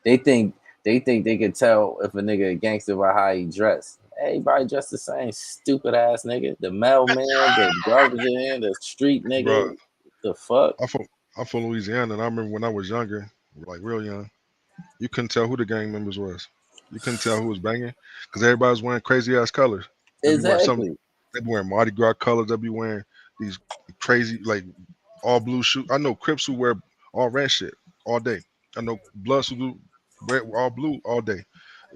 They think they can tell if a nigga a gangster by how he dressed. Everybody dressed the same. Stupid ass nigga. The mailman, the garbage man, the street Bro, nigga. The fuck. I'm from Louisiana, and I remember when I was younger, like real young, you couldn't tell who the gang members was. You couldn't tell who was banging because everybody was wearing crazy ass colors. They be wearing some. Exactly. They be wearing Mardi Gras colors. They be wearing these crazy like all blue shoes. I know Crips who wear all red shit all day. I know Bloods who do red all blue all day.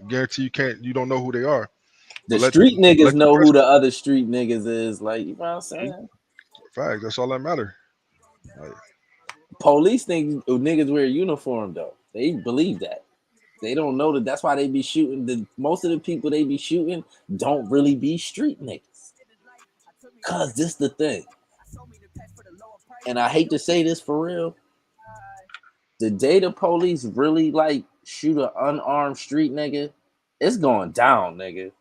Guarantee you don't know who they are. The But street niggas let the know who person the other street niggas is. Like, you know what I'm saying? facts. That's all that matter. Like, Police think niggas wear uniform though. They believe that. They don't know that. That's why they be shooting. Most of the people they be shooting don't really be street niggas. Cause this the thing. and I hate to say this for real, the day the police really like shoot an unarmed street nigga, it's going down, nigga.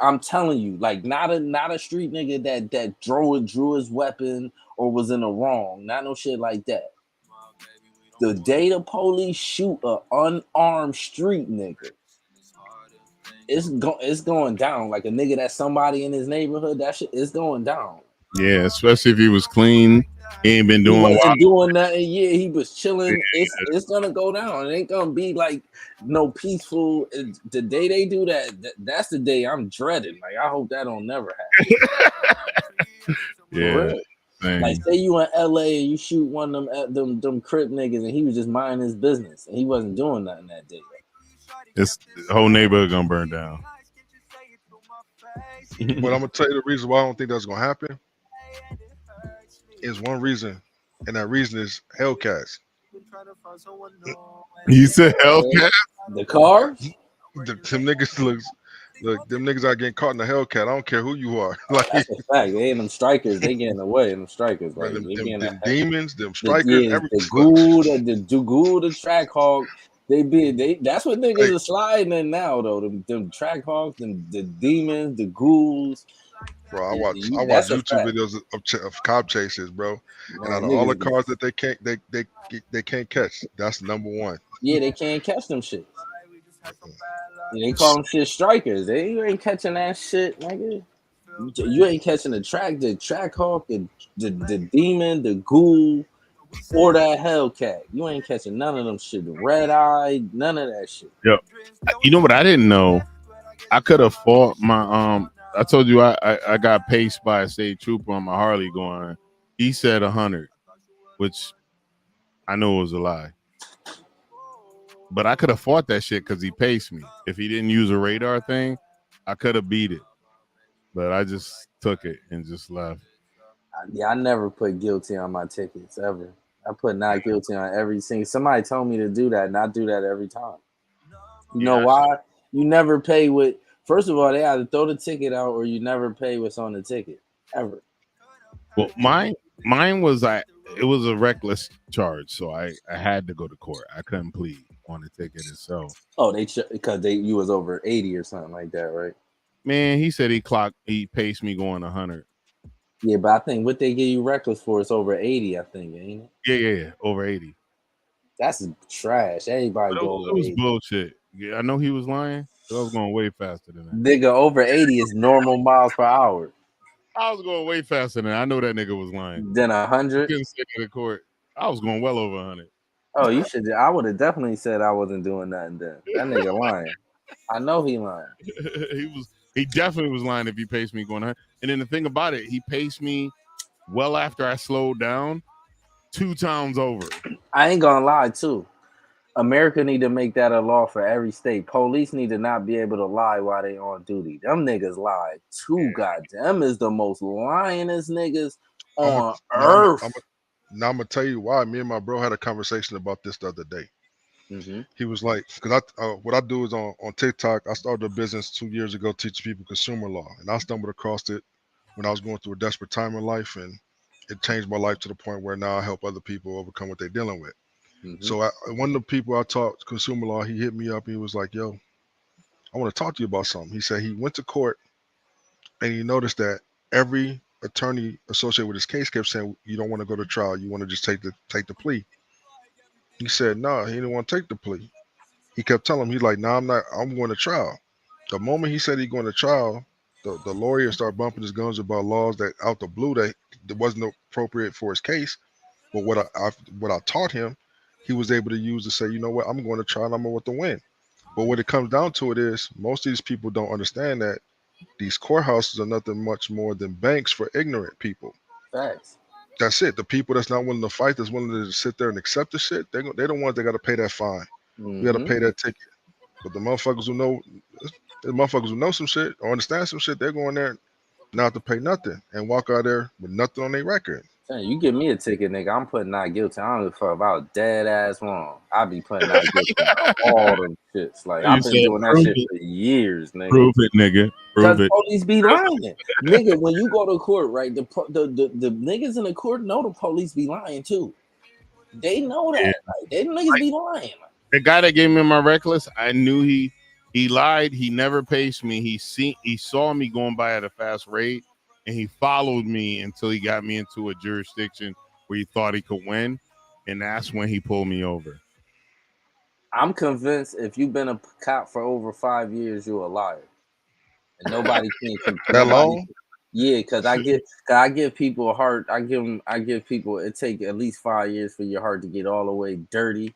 I'm telling you, like not a street nigga that drew his weapon or was in the wrong, not no shit like that. The day the police shoot an unarmed street nigga, it's going down. Like a nigga that's somebody in his neighborhood, that shit is going down. Yeah, especially if he was clean. He ain't been doing. He wasn't doing nothing. Yeah, he was chilling. Yeah. It's gonna go down. It ain't gonna be like no peaceful. The day they do that, that's the day I'm dreading. Like I hope that don't never happen. Yeah. Like say you in LA and you shoot one of them Crip niggas and he was just minding his business and he wasn't doing nothing that day. The whole neighborhood gonna burn down. But I'm gonna tell you the reason why I don't think that's gonna happen. Is one reason, and that reason is Hellcats. You said Hellcat? The cars? Them niggas look, them niggas are getting caught in the Hellcat. I don't care who you are. Like that's a fact. They ain't them strikers. They getting away. Them strikers, like them demons, them strikers, the ghoul, the track hawk. That's what niggas are sliding in now though. Them track hawks, the demons, the ghouls. Bro, I watch YouTube videos of cop chases, bro. And out of all the cars that they can't catch, that's number one. Yeah, they can't catch them shit. They call them shit strikers. You ain't catching that shit, nigga. You ain't catching the track hawk, the demon, the ghoul, or that Hellcat. You ain't catching none of them shit. The red eye, none of that shit. Yep. You know what I didn't know? I could have fought my I told you I got paced by a state trooper on my Harley going. He said 100, which I know was a lie. But I could have fought that shit because he paced me. If he didn't use a radar thing, I could have beat it. But I just took it and just left. Yeah, I never put guilty on my tickets ever. I put not guilty on every single. Somebody told me to do that, and I do that every time. You know why? You never pay with. First of all, they either throw the ticket out or you never pay what's on the ticket ever. Well, mine was it was a reckless charge, so I had to go to court. I couldn't plead on the ticket itself. Oh, because you was over 80 or something like that, right? Man, he said he paced me going 100. Yeah, but I think what they give you reckless for is over 80, I think, ain't it? Yeah, over 80. That's trash. Everybody go over 80. It was bullshit. Yeah, I know he was lying. I was going way faster than that. Nigga, over 80 is normal miles per hour. I was going way faster than that. I know that nigga was lying. Then 100? Couldn't say in the court. I was going well over 100. Oh, you should. I would have definitely said I wasn't doing nothing then. That nigga lying. I know he lying. He definitely was lying if he paced me going 100. And then the thing about it, he paced me well after I slowed down 2 times over. I ain't gonna lie too. America need to make that a law for every state. Police need to not be able to lie while they on duty. Them niggas lie too, goddamn. Is the most lyingest niggas on earth. Now I'm gonna tell you why. Me and my bro had a conversation about this the other day. Mm-hmm. He was like, because what I do is on TikTok. I started a business 2 years ago teaching people consumer law, and I stumbled across it when I was going through a desperate time in life, and it changed my life to the point where now I help other people overcome what they're dealing with. Mm-hmm. So one of the people I taught consumer law, he hit me up. He was like, yo, I want to talk to you about something. He said he went to court and he noticed that every attorney associated with his case kept saying, you don't want to go to trial. You want to just take the plea. He said, no, he didn't want to take the plea. He kept telling him, he's like, no, I'm going to trial. The moment he said he's going to trial, the lawyer started bumping his guns about laws that out the blue that wasn't appropriate for his case. But what I taught him, he was able to use to say, you know what, I'm going to try and I'm going to win. But what it comes down to it is most of these people don't understand that these courthouses are nothing much more than banks for ignorant people. Facts. That's it. The people that's not willing to fight, that's willing to sit there and accept the shit, they're the ones that got to pay that fine. Mm-hmm. You got to pay that ticket. But the motherfuckers who know some shit or understand some shit, they're going there not to pay nothing and walk out there with nothing on their record. Hey, you give me a ticket, nigga. I'm putting not guilty. I don't give a fuck about dead ass wrong. I be putting not guilty on all them shits. Like You I've been said doing that prove shit it. for years, nigga. Prove it, nigga. Because Prove it. police be lying, nigga. When you go to court, right? The niggas in the court know the police be lying too. They know that. Yeah. Like, they niggas be lying. The guy that gave me my reckless, I knew he lied. He never paced me. He saw me going by at a fast rate, and he followed me until he got me into a jurisdiction where he thought he could win, and that's when he pulled me over. I'm convinced if you've been a cop for over 5 years, you're a liar, and nobody can. That long? Yeah, because I give people a heart. I give people. It take at least 5 years for your heart to get all the way dirty.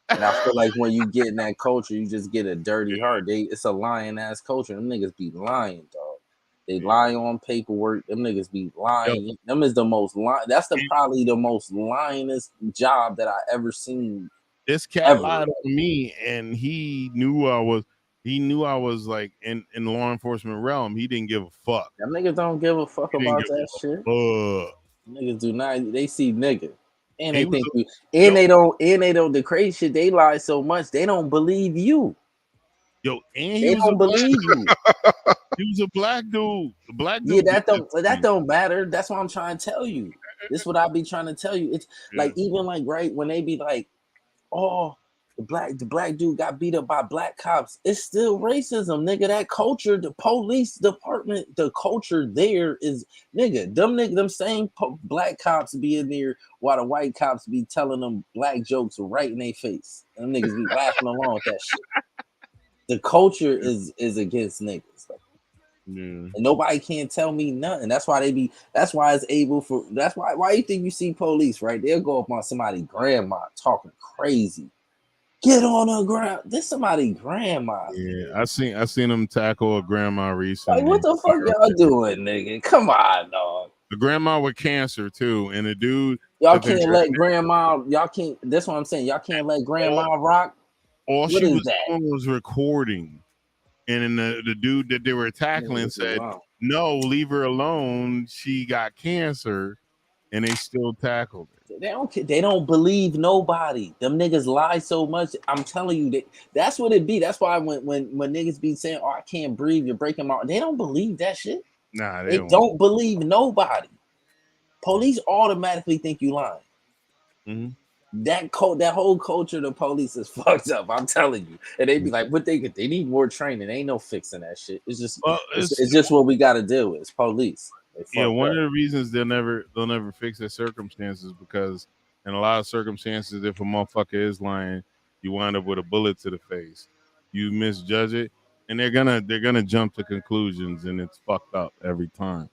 And I feel like when you get in that culture, you just get a dirty heart. It's a lying ass culture. Them niggas be lying, dog. They lie on paperwork. Them niggas be lying. Yo. Them is the most lying. That's probably the most lyingest job that I ever seen. This cat lied on me, and he knew I was like in the law enforcement realm. He didn't give a fuck. Them niggas don't give a fuck about that shit. Niggas do not. They see nigga. And they think you, and they don't, the crazy shit, they lie so much, they don't believe you. Yo, and they don't believe you. He was a black dude. The black dude. Yeah, that don't matter. That's what I'm trying to tell you. This is what I be trying to tell you. It's like even like right when they be like, oh, the black dude got beat up by black cops. It's still racism, nigga. That culture, the police department, the culture there is nigga. Them same black cops be in there while the white cops be telling them black jokes right in their face. Them niggas be laughing along with that shit. The culture is against niggas. Like, and nobody can tell me nothing. That's why that's why you think you see police, right? They'll go up on somebody's grandma talking crazy. Get on the ground. This somebody grandma. Yeah, I seen him tackle a grandma recently. Like, what the fuck y'all doing, nigga? Come on, dog. The grandma with cancer too, and the dude. Y'all can't let grandma. Y'all can't. That's what I'm saying. Y'all can't let grandma rock. All she was doing was recording, and then the dude that they were tackling said, "No, leave her alone. She got cancer," and they still tackled her. They don't believe nobody. Them niggas lie so much. I'm telling you that's what it be. That's why when niggas be saying, "Oh, I can't breathe," you're breaking my heart. They don't believe that shit. Nah, they don't believe nobody. Police automatically think you lying. Mm-hmm. That whole culture of the police is fucked up. I'm telling you. And they be like, "What they need more training. Ain't no fixing that shit. It's just it's just what we got to deal with. It's police." Yeah, one of the reasons they'll never fix their circumstances because in a lot of circumstances, if a motherfucker is lying, you wind up with a bullet to the face. You misjudge it, and they're gonna jump to conclusions, and it's fucked up every time.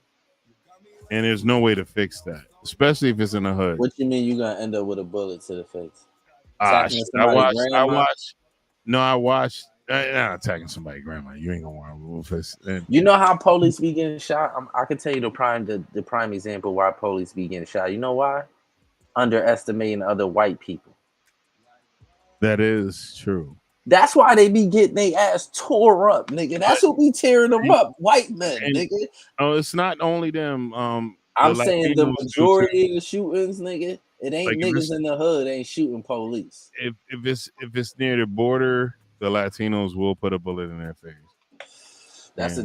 And there's no way to fix that, especially if it's in the hood. What you mean you gonna end up with a bullet to the face? I watched. Attacking somebody's grandma. You ain't gonna want to. You know how police be getting shot? I can tell you the prime example why police be getting shot. You know why? Underestimating other white people. That is true. That's why they be getting their ass tore up, nigga. That's who be tearing them up. White men, nigga. Oh, it's not only them. I'm saying the majority of the shootings, nigga. It ain't like niggas in the hood ain't shooting police. If it's near the border, the Latinos will put a bullet in their face. That's a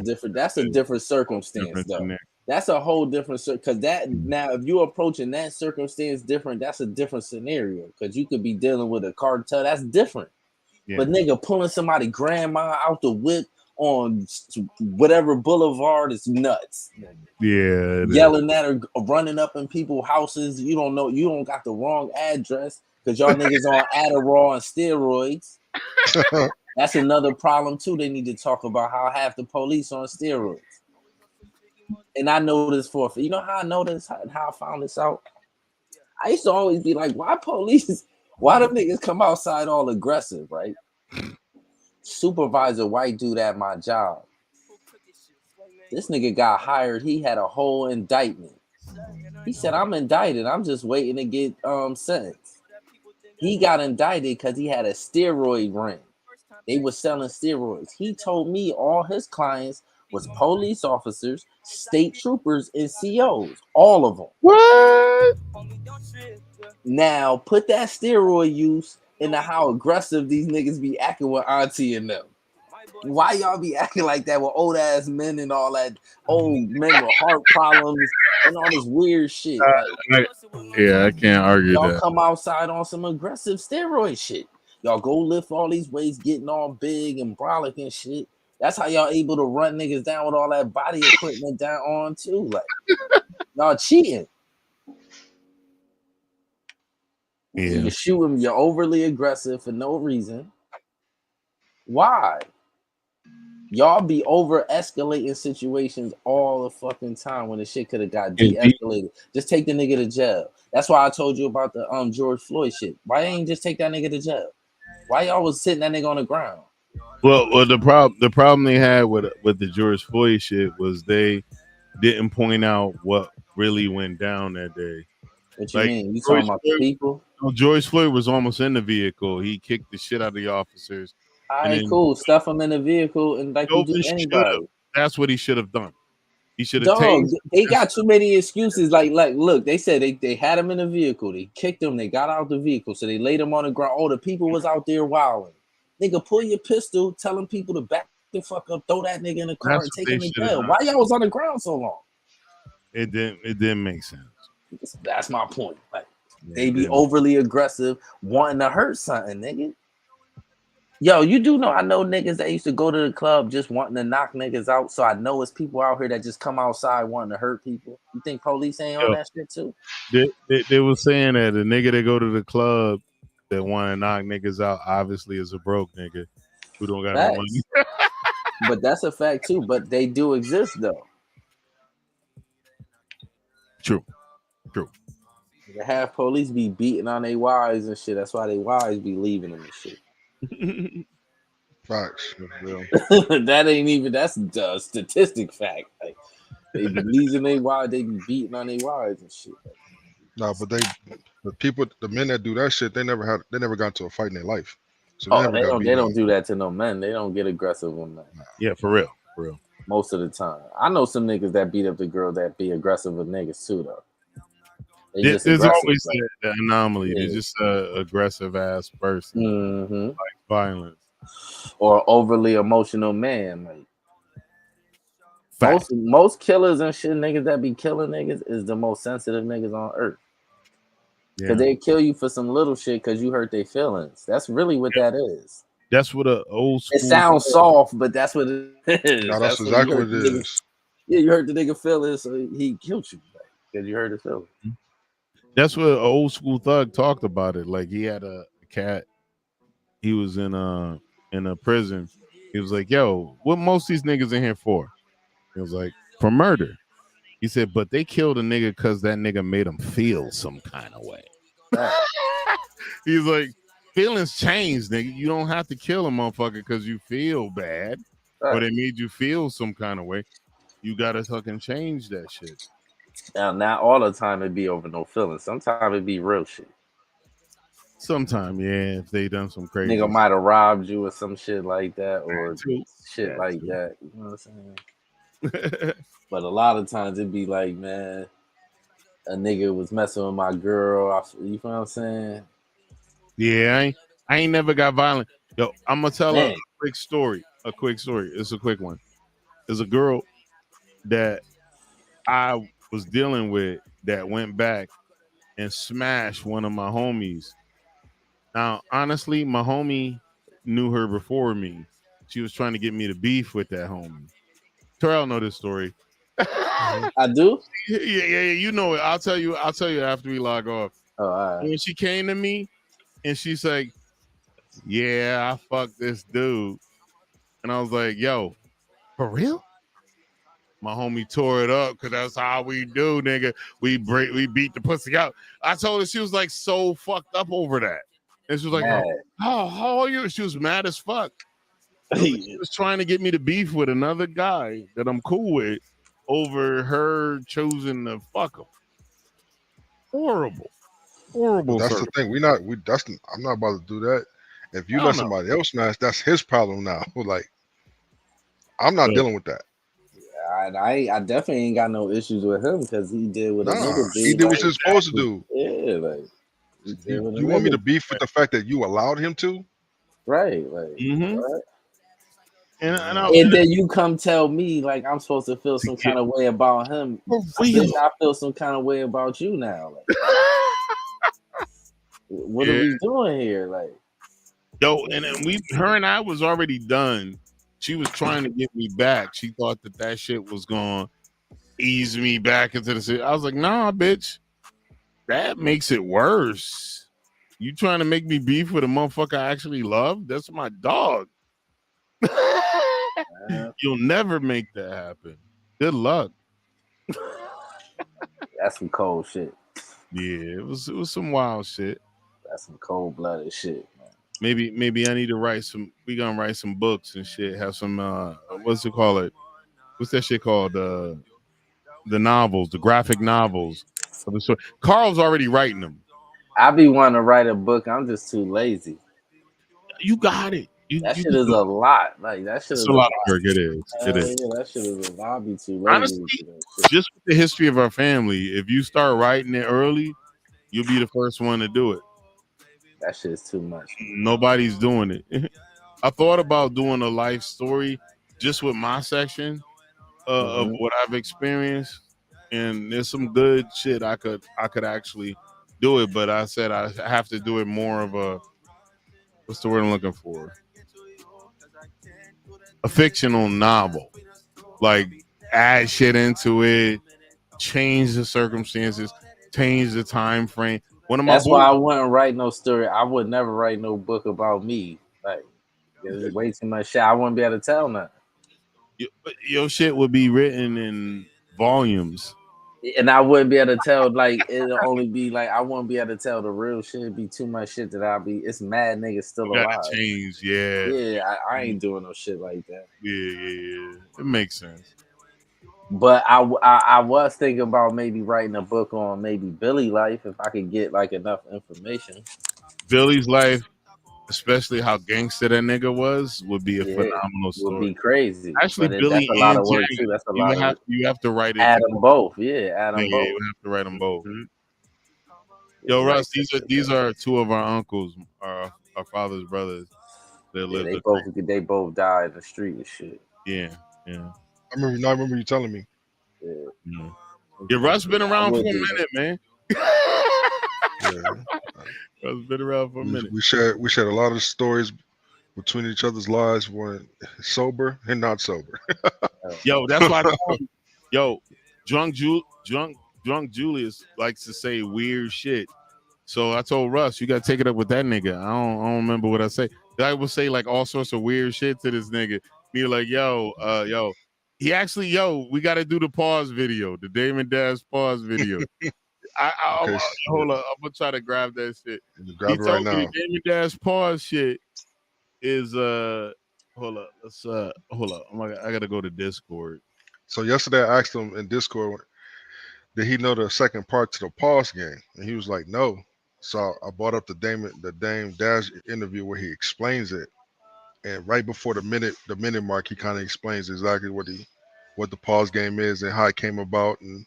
different circumstance, though. That's a whole different because now if you're approaching that circumstance different, that's a different scenario because you could be dealing with a cartel. That's different. Yeah. But nigga pulling somebody grandma out the whip on whatever boulevard is nuts. Yeah, yelling at her, running up in people's houses. You don't know. You don't got the wrong address because y'all niggas on Adderall and steroids. That's another problem too. They need to talk about how half the police on steroids. And I know this you know how I know this, how I found this out? I used to always be like, why them niggas come outside all aggressive, right? Supervisor, white dude at my job. This nigga got hired. He had a whole indictment. He said, I'm indicted. I'm just waiting to get sentenced. He got indicted because he had a steroid ring. They were selling steroids. He told me all his clients was police officers, state troopers, and COs. All of them. What? What? Now put that steroid use into how aggressive these niggas be acting with Auntie and them. Why y'all be acting like that with old ass men and all that, old men with heart problems and all this weird shit? Like, Yeah, I can't argue y'all that. come outside on some aggressive steroid shit. Y'all go lift all these weights, getting all big and brolic and shit. That's how y'all able to run niggas down with all that body equipment down on too. Like, y'all cheating. Yeah. You're shooting. You're overly aggressive for no reason. Why? Y'all be over escalating situations all the fucking time when the shit could have got de-escalated. Just take the nigga to jail. That's why I told you about the George Floyd shit. Why ain't just take that nigga to jail? Why y'all was sitting that nigga on the ground? Well, the problem they had with the George Floyd shit was they didn't point out what really went down that day. What you mean? You talking about the people? George Floyd was almost in the vehicle. He kicked the shit out of the officers. All right, cool. Stuff him in the vehicle and like you do anybody. That's what he should have done. He should have tased. They got too many excuses. Like, look, they said they had him in the vehicle. They kicked him. They got out the vehicle. So they laid him on the ground. Oh, the people was out there wilding. Nigga, pull your pistol, telling people to back the fuck up, throw that nigga in the car and take him to jail. Why y'all was on the ground so long? It didn't make sense. That's my point. Like, they be overly aggressive, wanting to hurt something, nigga. Yo, you do know I know niggas that used to go to the club just wanting to knock niggas out. So I know it's people out here that just come outside wanting to hurt people. You think police ain't on that shit too? They were saying that the nigga that go to the club that want to knock niggas out obviously is a broke nigga who don't got no money. But that's a fact too. But they do exist though. True. The half police be beating on their wives and shit. That's why they wives be leaving them and shit. Facts. That ain't even, that's a statistic fact. Like, they be losing their wives, they be beating on their wives and shit. No, but the men that do that shit, they never got into a fight in their life. So they don't do that to no men. They don't get aggressive with men. Yeah, for real. Most of the time. I know some niggas that beat up the girl that be aggressive with niggas too though. There's always the anomaly. Yeah. They're just an aggressive ass person, like violence, or overly emotional man. Like most killers and shit, niggas that be killing niggas is the most sensitive niggas on earth. Because they kill you for some little shit because you hurt their feelings. That's really what that is. That's what an old school. It sounds soft, but that's what it is. No, that's exactly what it is. Yeah, you hurt the nigga feelings, so he killed you because you hurt his feelings. That's what an old school thug talked about it. Like he had a cat. He was in a prison. He was like, "Yo, what most of these niggas in here for?" He was like, "For murder." He said, "But they killed a nigga because that nigga made them feel some kind of way." He's like, "Feelings change, nigga. You don't have to kill a motherfucker because you feel bad, but it made you feel some kind of way. You gotta fucking change that shit." Now, not all the time it be over no feelings. Sometimes it be real shit. Sometimes, yeah, if they done some crazy. Nigga might have robbed you or some shit like that, or shit like that. You know what I'm saying? But a lot of times it be like, man, a nigga was messing with my girl. You know what I'm saying? Yeah, I ain't never got violent. Yo, I'm gonna tell a quick story. It's a quick one. There's a girl that I was dealing with that went back and smashed one of my homies. Now, honestly, my homie knew her before me. She was trying to get me to beef with that homie. Terrell know this story. I do? Yeah, you know it. I'll tell you after we log off. Oh, all right. When she came to me and she's like, "Yeah, I fucked this dude." And I was like, "Yo, for real?" My homie tore it up because that's how we do, nigga. We beat the pussy out. I told her, she was like so fucked up over that. And she was like, how are you? She was mad as fuck. She was trying to get me to beef with another guy that I'm cool with over her choosing to fuck him. Horrible. That's the thing. I'm not about to do that. If you let somebody else smash, that's his problem now. Like, I'm not dealing with that. I definitely ain't got no issues with him because he did what a Nah, nigga do. he did what Like, you're supposed to do. yeah, like he did what a You want me nigga to do. beef with the fact that you allowed him to? Right, like Mm-hmm. what? And And then you come tell me like I'm supposed to feel some kind of way about him. for real. Bitch, I feel some kind of way about you now. Like, what are Yeah. we doing here? Like, Yo, and then her and I was already done. She was trying to get me back. She thought that shit was going to ease me back into the city. I was like, nah, bitch. That makes it worse. You trying to make me beef with a motherfucker I actually love? That's my dog. You'll never make that happen. Good luck. that's some cold shit. Yeah, it was some wild shit. That's some cold blooded shit, man. Maybe I need to write some. We gonna write some books and shit. Have some what's it call it? What's that shit called? The novels, the graphic novels. Of the story. Carl's already writing them. I be wanting to write a book. I'm just too lazy. You got it. That You shit is a lot. Like that shit it's is a a lot lot. of work. It is. It Hell is. yeah, that shit is a lot. I be too lazy Honestly, to do that shit. just with the history of our family, if you start writing it early, you'll be the first one to do it. That shit is too much. Nobody's doing it. I thought about doing a life story just with my section of what I've experienced, and there's some good shit I could actually do it, but I said I have to do it more of a what's the word I'm looking for? A fictional novel, like add shit into it, change the circumstances, change the time frame. One of my That's why boys, I wouldn't write no story. I would never write no book about me. Like there's way too much shit. I wouldn't be able to tell nothing. your shit would be written in volumes. And I wouldn't be able to tell, like, it'll only be like I wouldn't be able to tell the real shit. It'd be too much shit that I'll be. It's mad niggas still You gotta alive. change, yeah. Yeah, I ain't doing no shit like that. Yeah. It makes sense. But I was thinking about maybe writing a book on maybe Billy life if I could get like enough information. Billy's life, especially how gangster that nigga was, would be a Yeah, phenomenal would story. be crazy. Actually, But Billy that's a lot and of work too. Jagger, That's a lot of you have to write it add them together. both. Yeah, add Yeah, them both. you have to write them both. Yeah, Yo, write Russ, that shit these down. are two of our uncles, our father's brothers. They Yeah, lived. they both died in the street and shit. Yeah. I remember you telling me. Yeah. Yeah. Yeah, Russ been I around for a would do that. minute, man. Yeah, Russ been around for a minute. we shared a lot of stories between each other's lives when sober and not sober. Yo, that's why I told him, yo, drunk Julius likes to say weird shit. So I told Russ, you gotta take it up with that nigga. I don't remember what I say. I would say like all sorts of weird shit to this nigga. Be like, yo. He actually, we gotta do the pause video, the Damon Dash pause video. Okay, Hold up, I'm gonna try to grab that shit. He grab it right told me now. the Damon Dash pause shit is hold up, let's hold up. I gotta go to Discord. So yesterday I asked him in Discord, did he know the second part to the pause game? And he was like, no. So I brought up the Dame Dash interview where he explains it. And right before the minute mark, he kind of explains exactly what the pause game is and how it came about and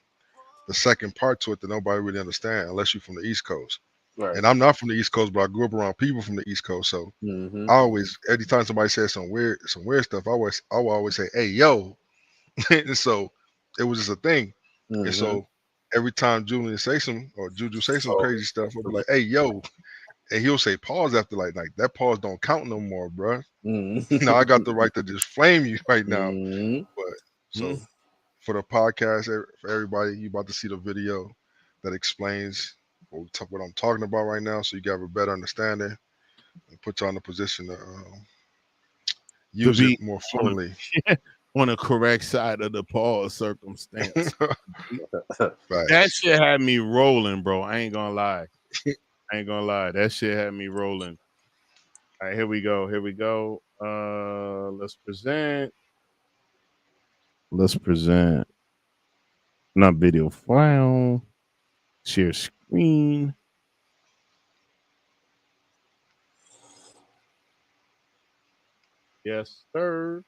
the second part to it that nobody really understand unless you're from the East Coast. Right. And I'm not from the East Coast, but I grew up around people from the East Coast. So I always, every time somebody says some weird stuff, I will always say, "Hey, yo," and so it was just a thing. And so every time Julian say some or Juju say some crazy stuff, I'll be like, "Hey, yo," and he'll say pause after like that pause don't count no more, bro. Now I got the right to just flame you right now. But so for the podcast, for everybody, you about to see the video that explains what I'm talking about right now, so you got a better understanding and put you in a position to To use it be more fluently. on the correct side of the pause circumstance. That Facts. shit had me rolling, bro. I ain't gonna lie. That shit had me rolling. All right, here we go. Let's present. Not video file. Share screen. Yes, sir.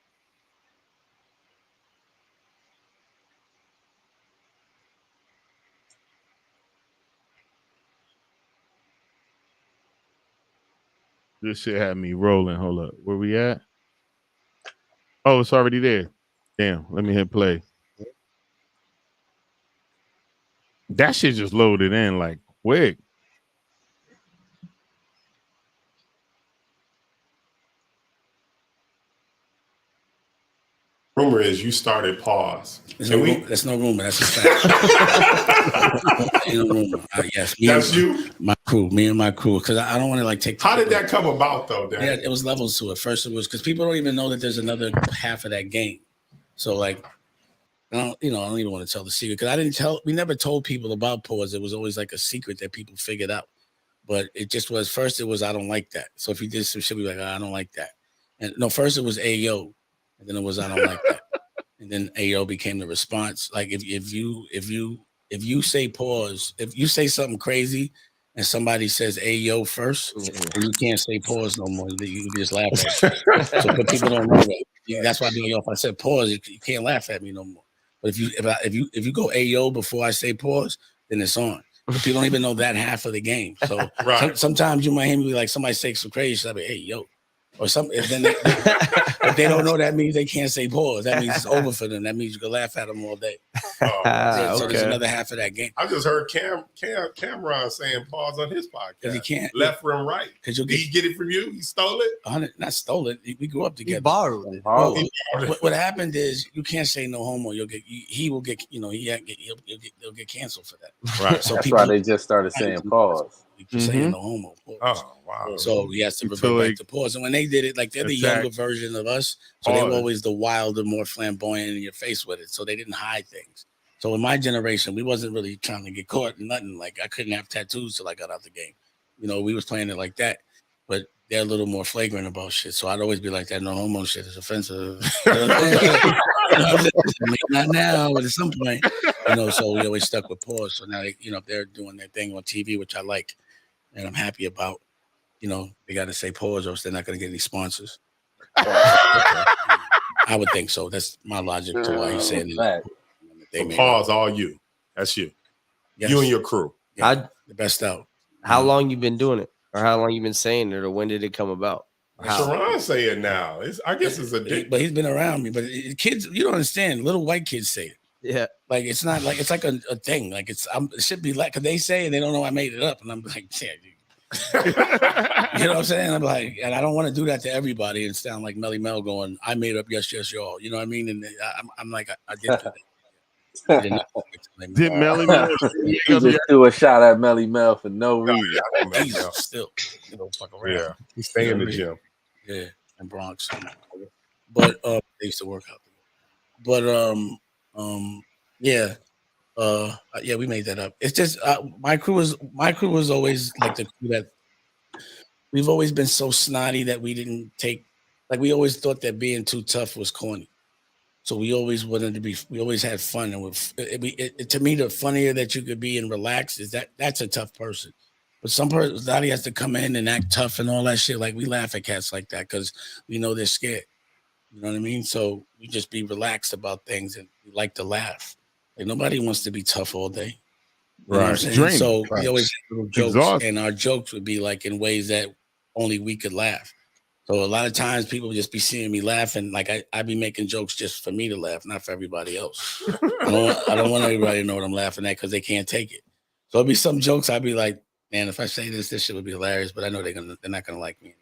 This shit had me rolling. Hold up. Where we at? Oh, it's already there. Damn. Let me hit play. That shit just loaded in like quick. Rumor is you started pause. That's no rumor. That's a fact. Ain't no rumor. Yes, that's you. My crew, me and my crew. Because I don't want to like take. How did that come about though, Dan? Yeah, it was levels to it. First, it was because people don't even know that there's another half of that game. So like, I don't even want to tell the secret because we never told people about pause. It was always like a secret that people figured out. But it just was first. It was I don't like that. So if you did some shit, we like I don't like that. And no, first it was Ayo, and then it was I don't like that. And then Ayo became the response. Like if you say pause, if you say something crazy and somebody says Ayo first, and you can't say pause no more, you just laugh at it. So but people don't know that. That's why if I said pause, you can't laugh at me no more. But if you go Ayo before I say pause, then it's on. But people don't even know that half of the game. So right. Sometimes you might hear me like somebody say some crazy stuff, like, hey yo. Or something. Then if they don't know, that means they can't say pause. That means it's over for them. That means you can laugh at them all day. So there's another half of that game. I just heard Cameron saying pause on his podcast. He can't left from right. Did he get it from you? He stole it? Not stole it. We grew up together. He borrowed it. What happened is you can't say no homo. He will get he'll get canceled for that. Right. So that's why they just started saying pause. Saying no homo. Pause. Oh wow. So he has to revert back to pause. And when they did it, like they're the younger version of us, so they were always the wilder, more flamboyant in your face with it. So they didn't hide things. So in my generation, we wasn't really trying to get caught in nothing. Like I couldn't have tattoos till I got out the game. We was playing it like that. But they're a little more flagrant about shit. So I'd always be like that no homo shit is offensive. Not now, but at some point, so we always stuck with pause. So now they're doing their thing on TV, which I like. And I'm happy about, they got to say pause or else they're not going to get any sponsors. I would think so. That's my logic to why he's saying that. So pause, all you. That's you. Yes. You and your crew. Yeah, the best out. How long you been doing it? Or how long you been saying it? Or when did it come about? Sharon say it now. I guess it's a dick. But he's been around me. But kids, you don't understand. Little white kids say it. Yeah. Like it's not like it's like a thing. Like it should be like because they say and they don't know I made it up. And I'm like, yeah, you know what I'm saying? I'm like, and I don't want to do that to everybody and sound like Melly Mel going, I made up yes, y'all. You know what I mean? And I'm like, I did that. Did Melly Mel? You just threw a shot at Melly Mel for no reason. Still, fuck around. Yeah, he's staying in the gym. Yeah, in Bronx. But they used to work out there. But yeah, we made that up. It's just my crew was always like the crew that we've always been so snotty that we didn't take, like we always thought that being too tough was corny. So we always wanted to be, we always had fun. And to me, the funnier that you could be and relax is that's a tough person. But somebody has to come in and act tough and all that shit. Like we laugh at cats like that because we know they're scared. You know what I mean? So we just be relaxed about things and we like to laugh. Like nobody wants to be tough all day. You know what I'm saying? So we always have little jokes, and our jokes would be like in ways that only we could laugh. So a lot of times people would just be seeing me laughing. Like I be making jokes just for me to laugh, not for everybody else. I don't want everybody to know what I'm laughing at because they can't take it. So it'll be some jokes I'd be like, man, if I say this shit would be hilarious, but I know they're not gonna like me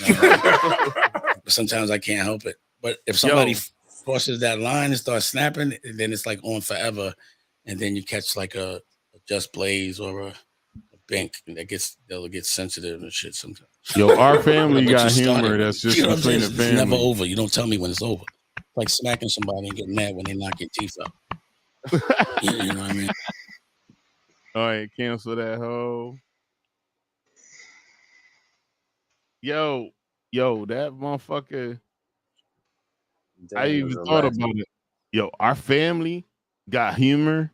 anymore. But sometimes I can't help it. But if somebody crosses that line and starts snapping, then it's like on forever, and then you catch like a Just Blaze or a Bink they'll get sensitive and shit sometimes. Yo, our family got humor that's just between the family. It's never over. You don't tell me when it's over. It's like smacking somebody and getting mad when they knock your teeth out. You know what I mean? All right, cancel that hoe. Yo, that motherfucker. I even thought about it. Yo, our family got humor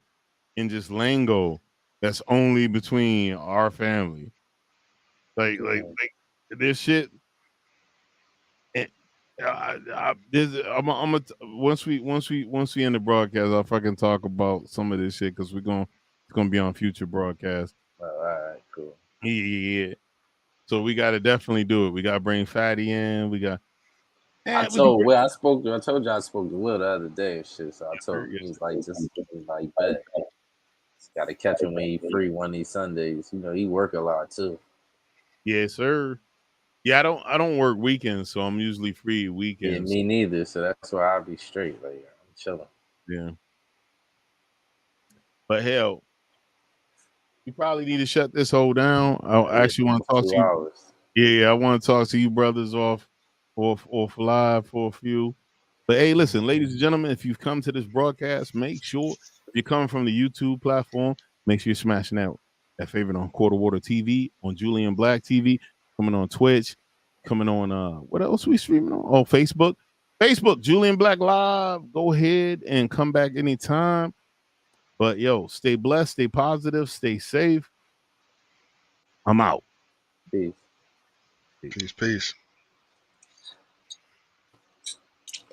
and just lingo that's only between our family. Like this shit. Once we end the broadcast, I'll fucking talk about some of this shit because it's gonna be on future broadcasts. All right, cool. Yeah. So we got to definitely do it. We got to bring Fatty in. We got. I told Will, I told you I spoke to Will the other day and shit. So I told him, he's like, bet. Got to catch him when he's free one of these Sundays. You know, he work a lot too. Yes, sir. Yeah, I don't work weekends, so I'm usually free Yeah, weekends. me neither. So that's why I'll be straight. Like, I'm chilling. Yeah. But hell, you probably need to shut this whole down. I actually want to talk to you. Hours. Yeah, I want to talk to you brothers off live for a few. But hey, listen, ladies and gentlemen, if you've come to this broadcast, make sure if you're coming from the YouTube platform, make sure you're smashing that favorite on Quarter Water TV, on Julian Black TV, coming on Twitch, coming on what else we streaming on? Oh, Facebook. Facebook, Julian Black Live. Go ahead and come back anytime. But yo, stay blessed, stay positive, stay safe. I'm out. Peace. Peace.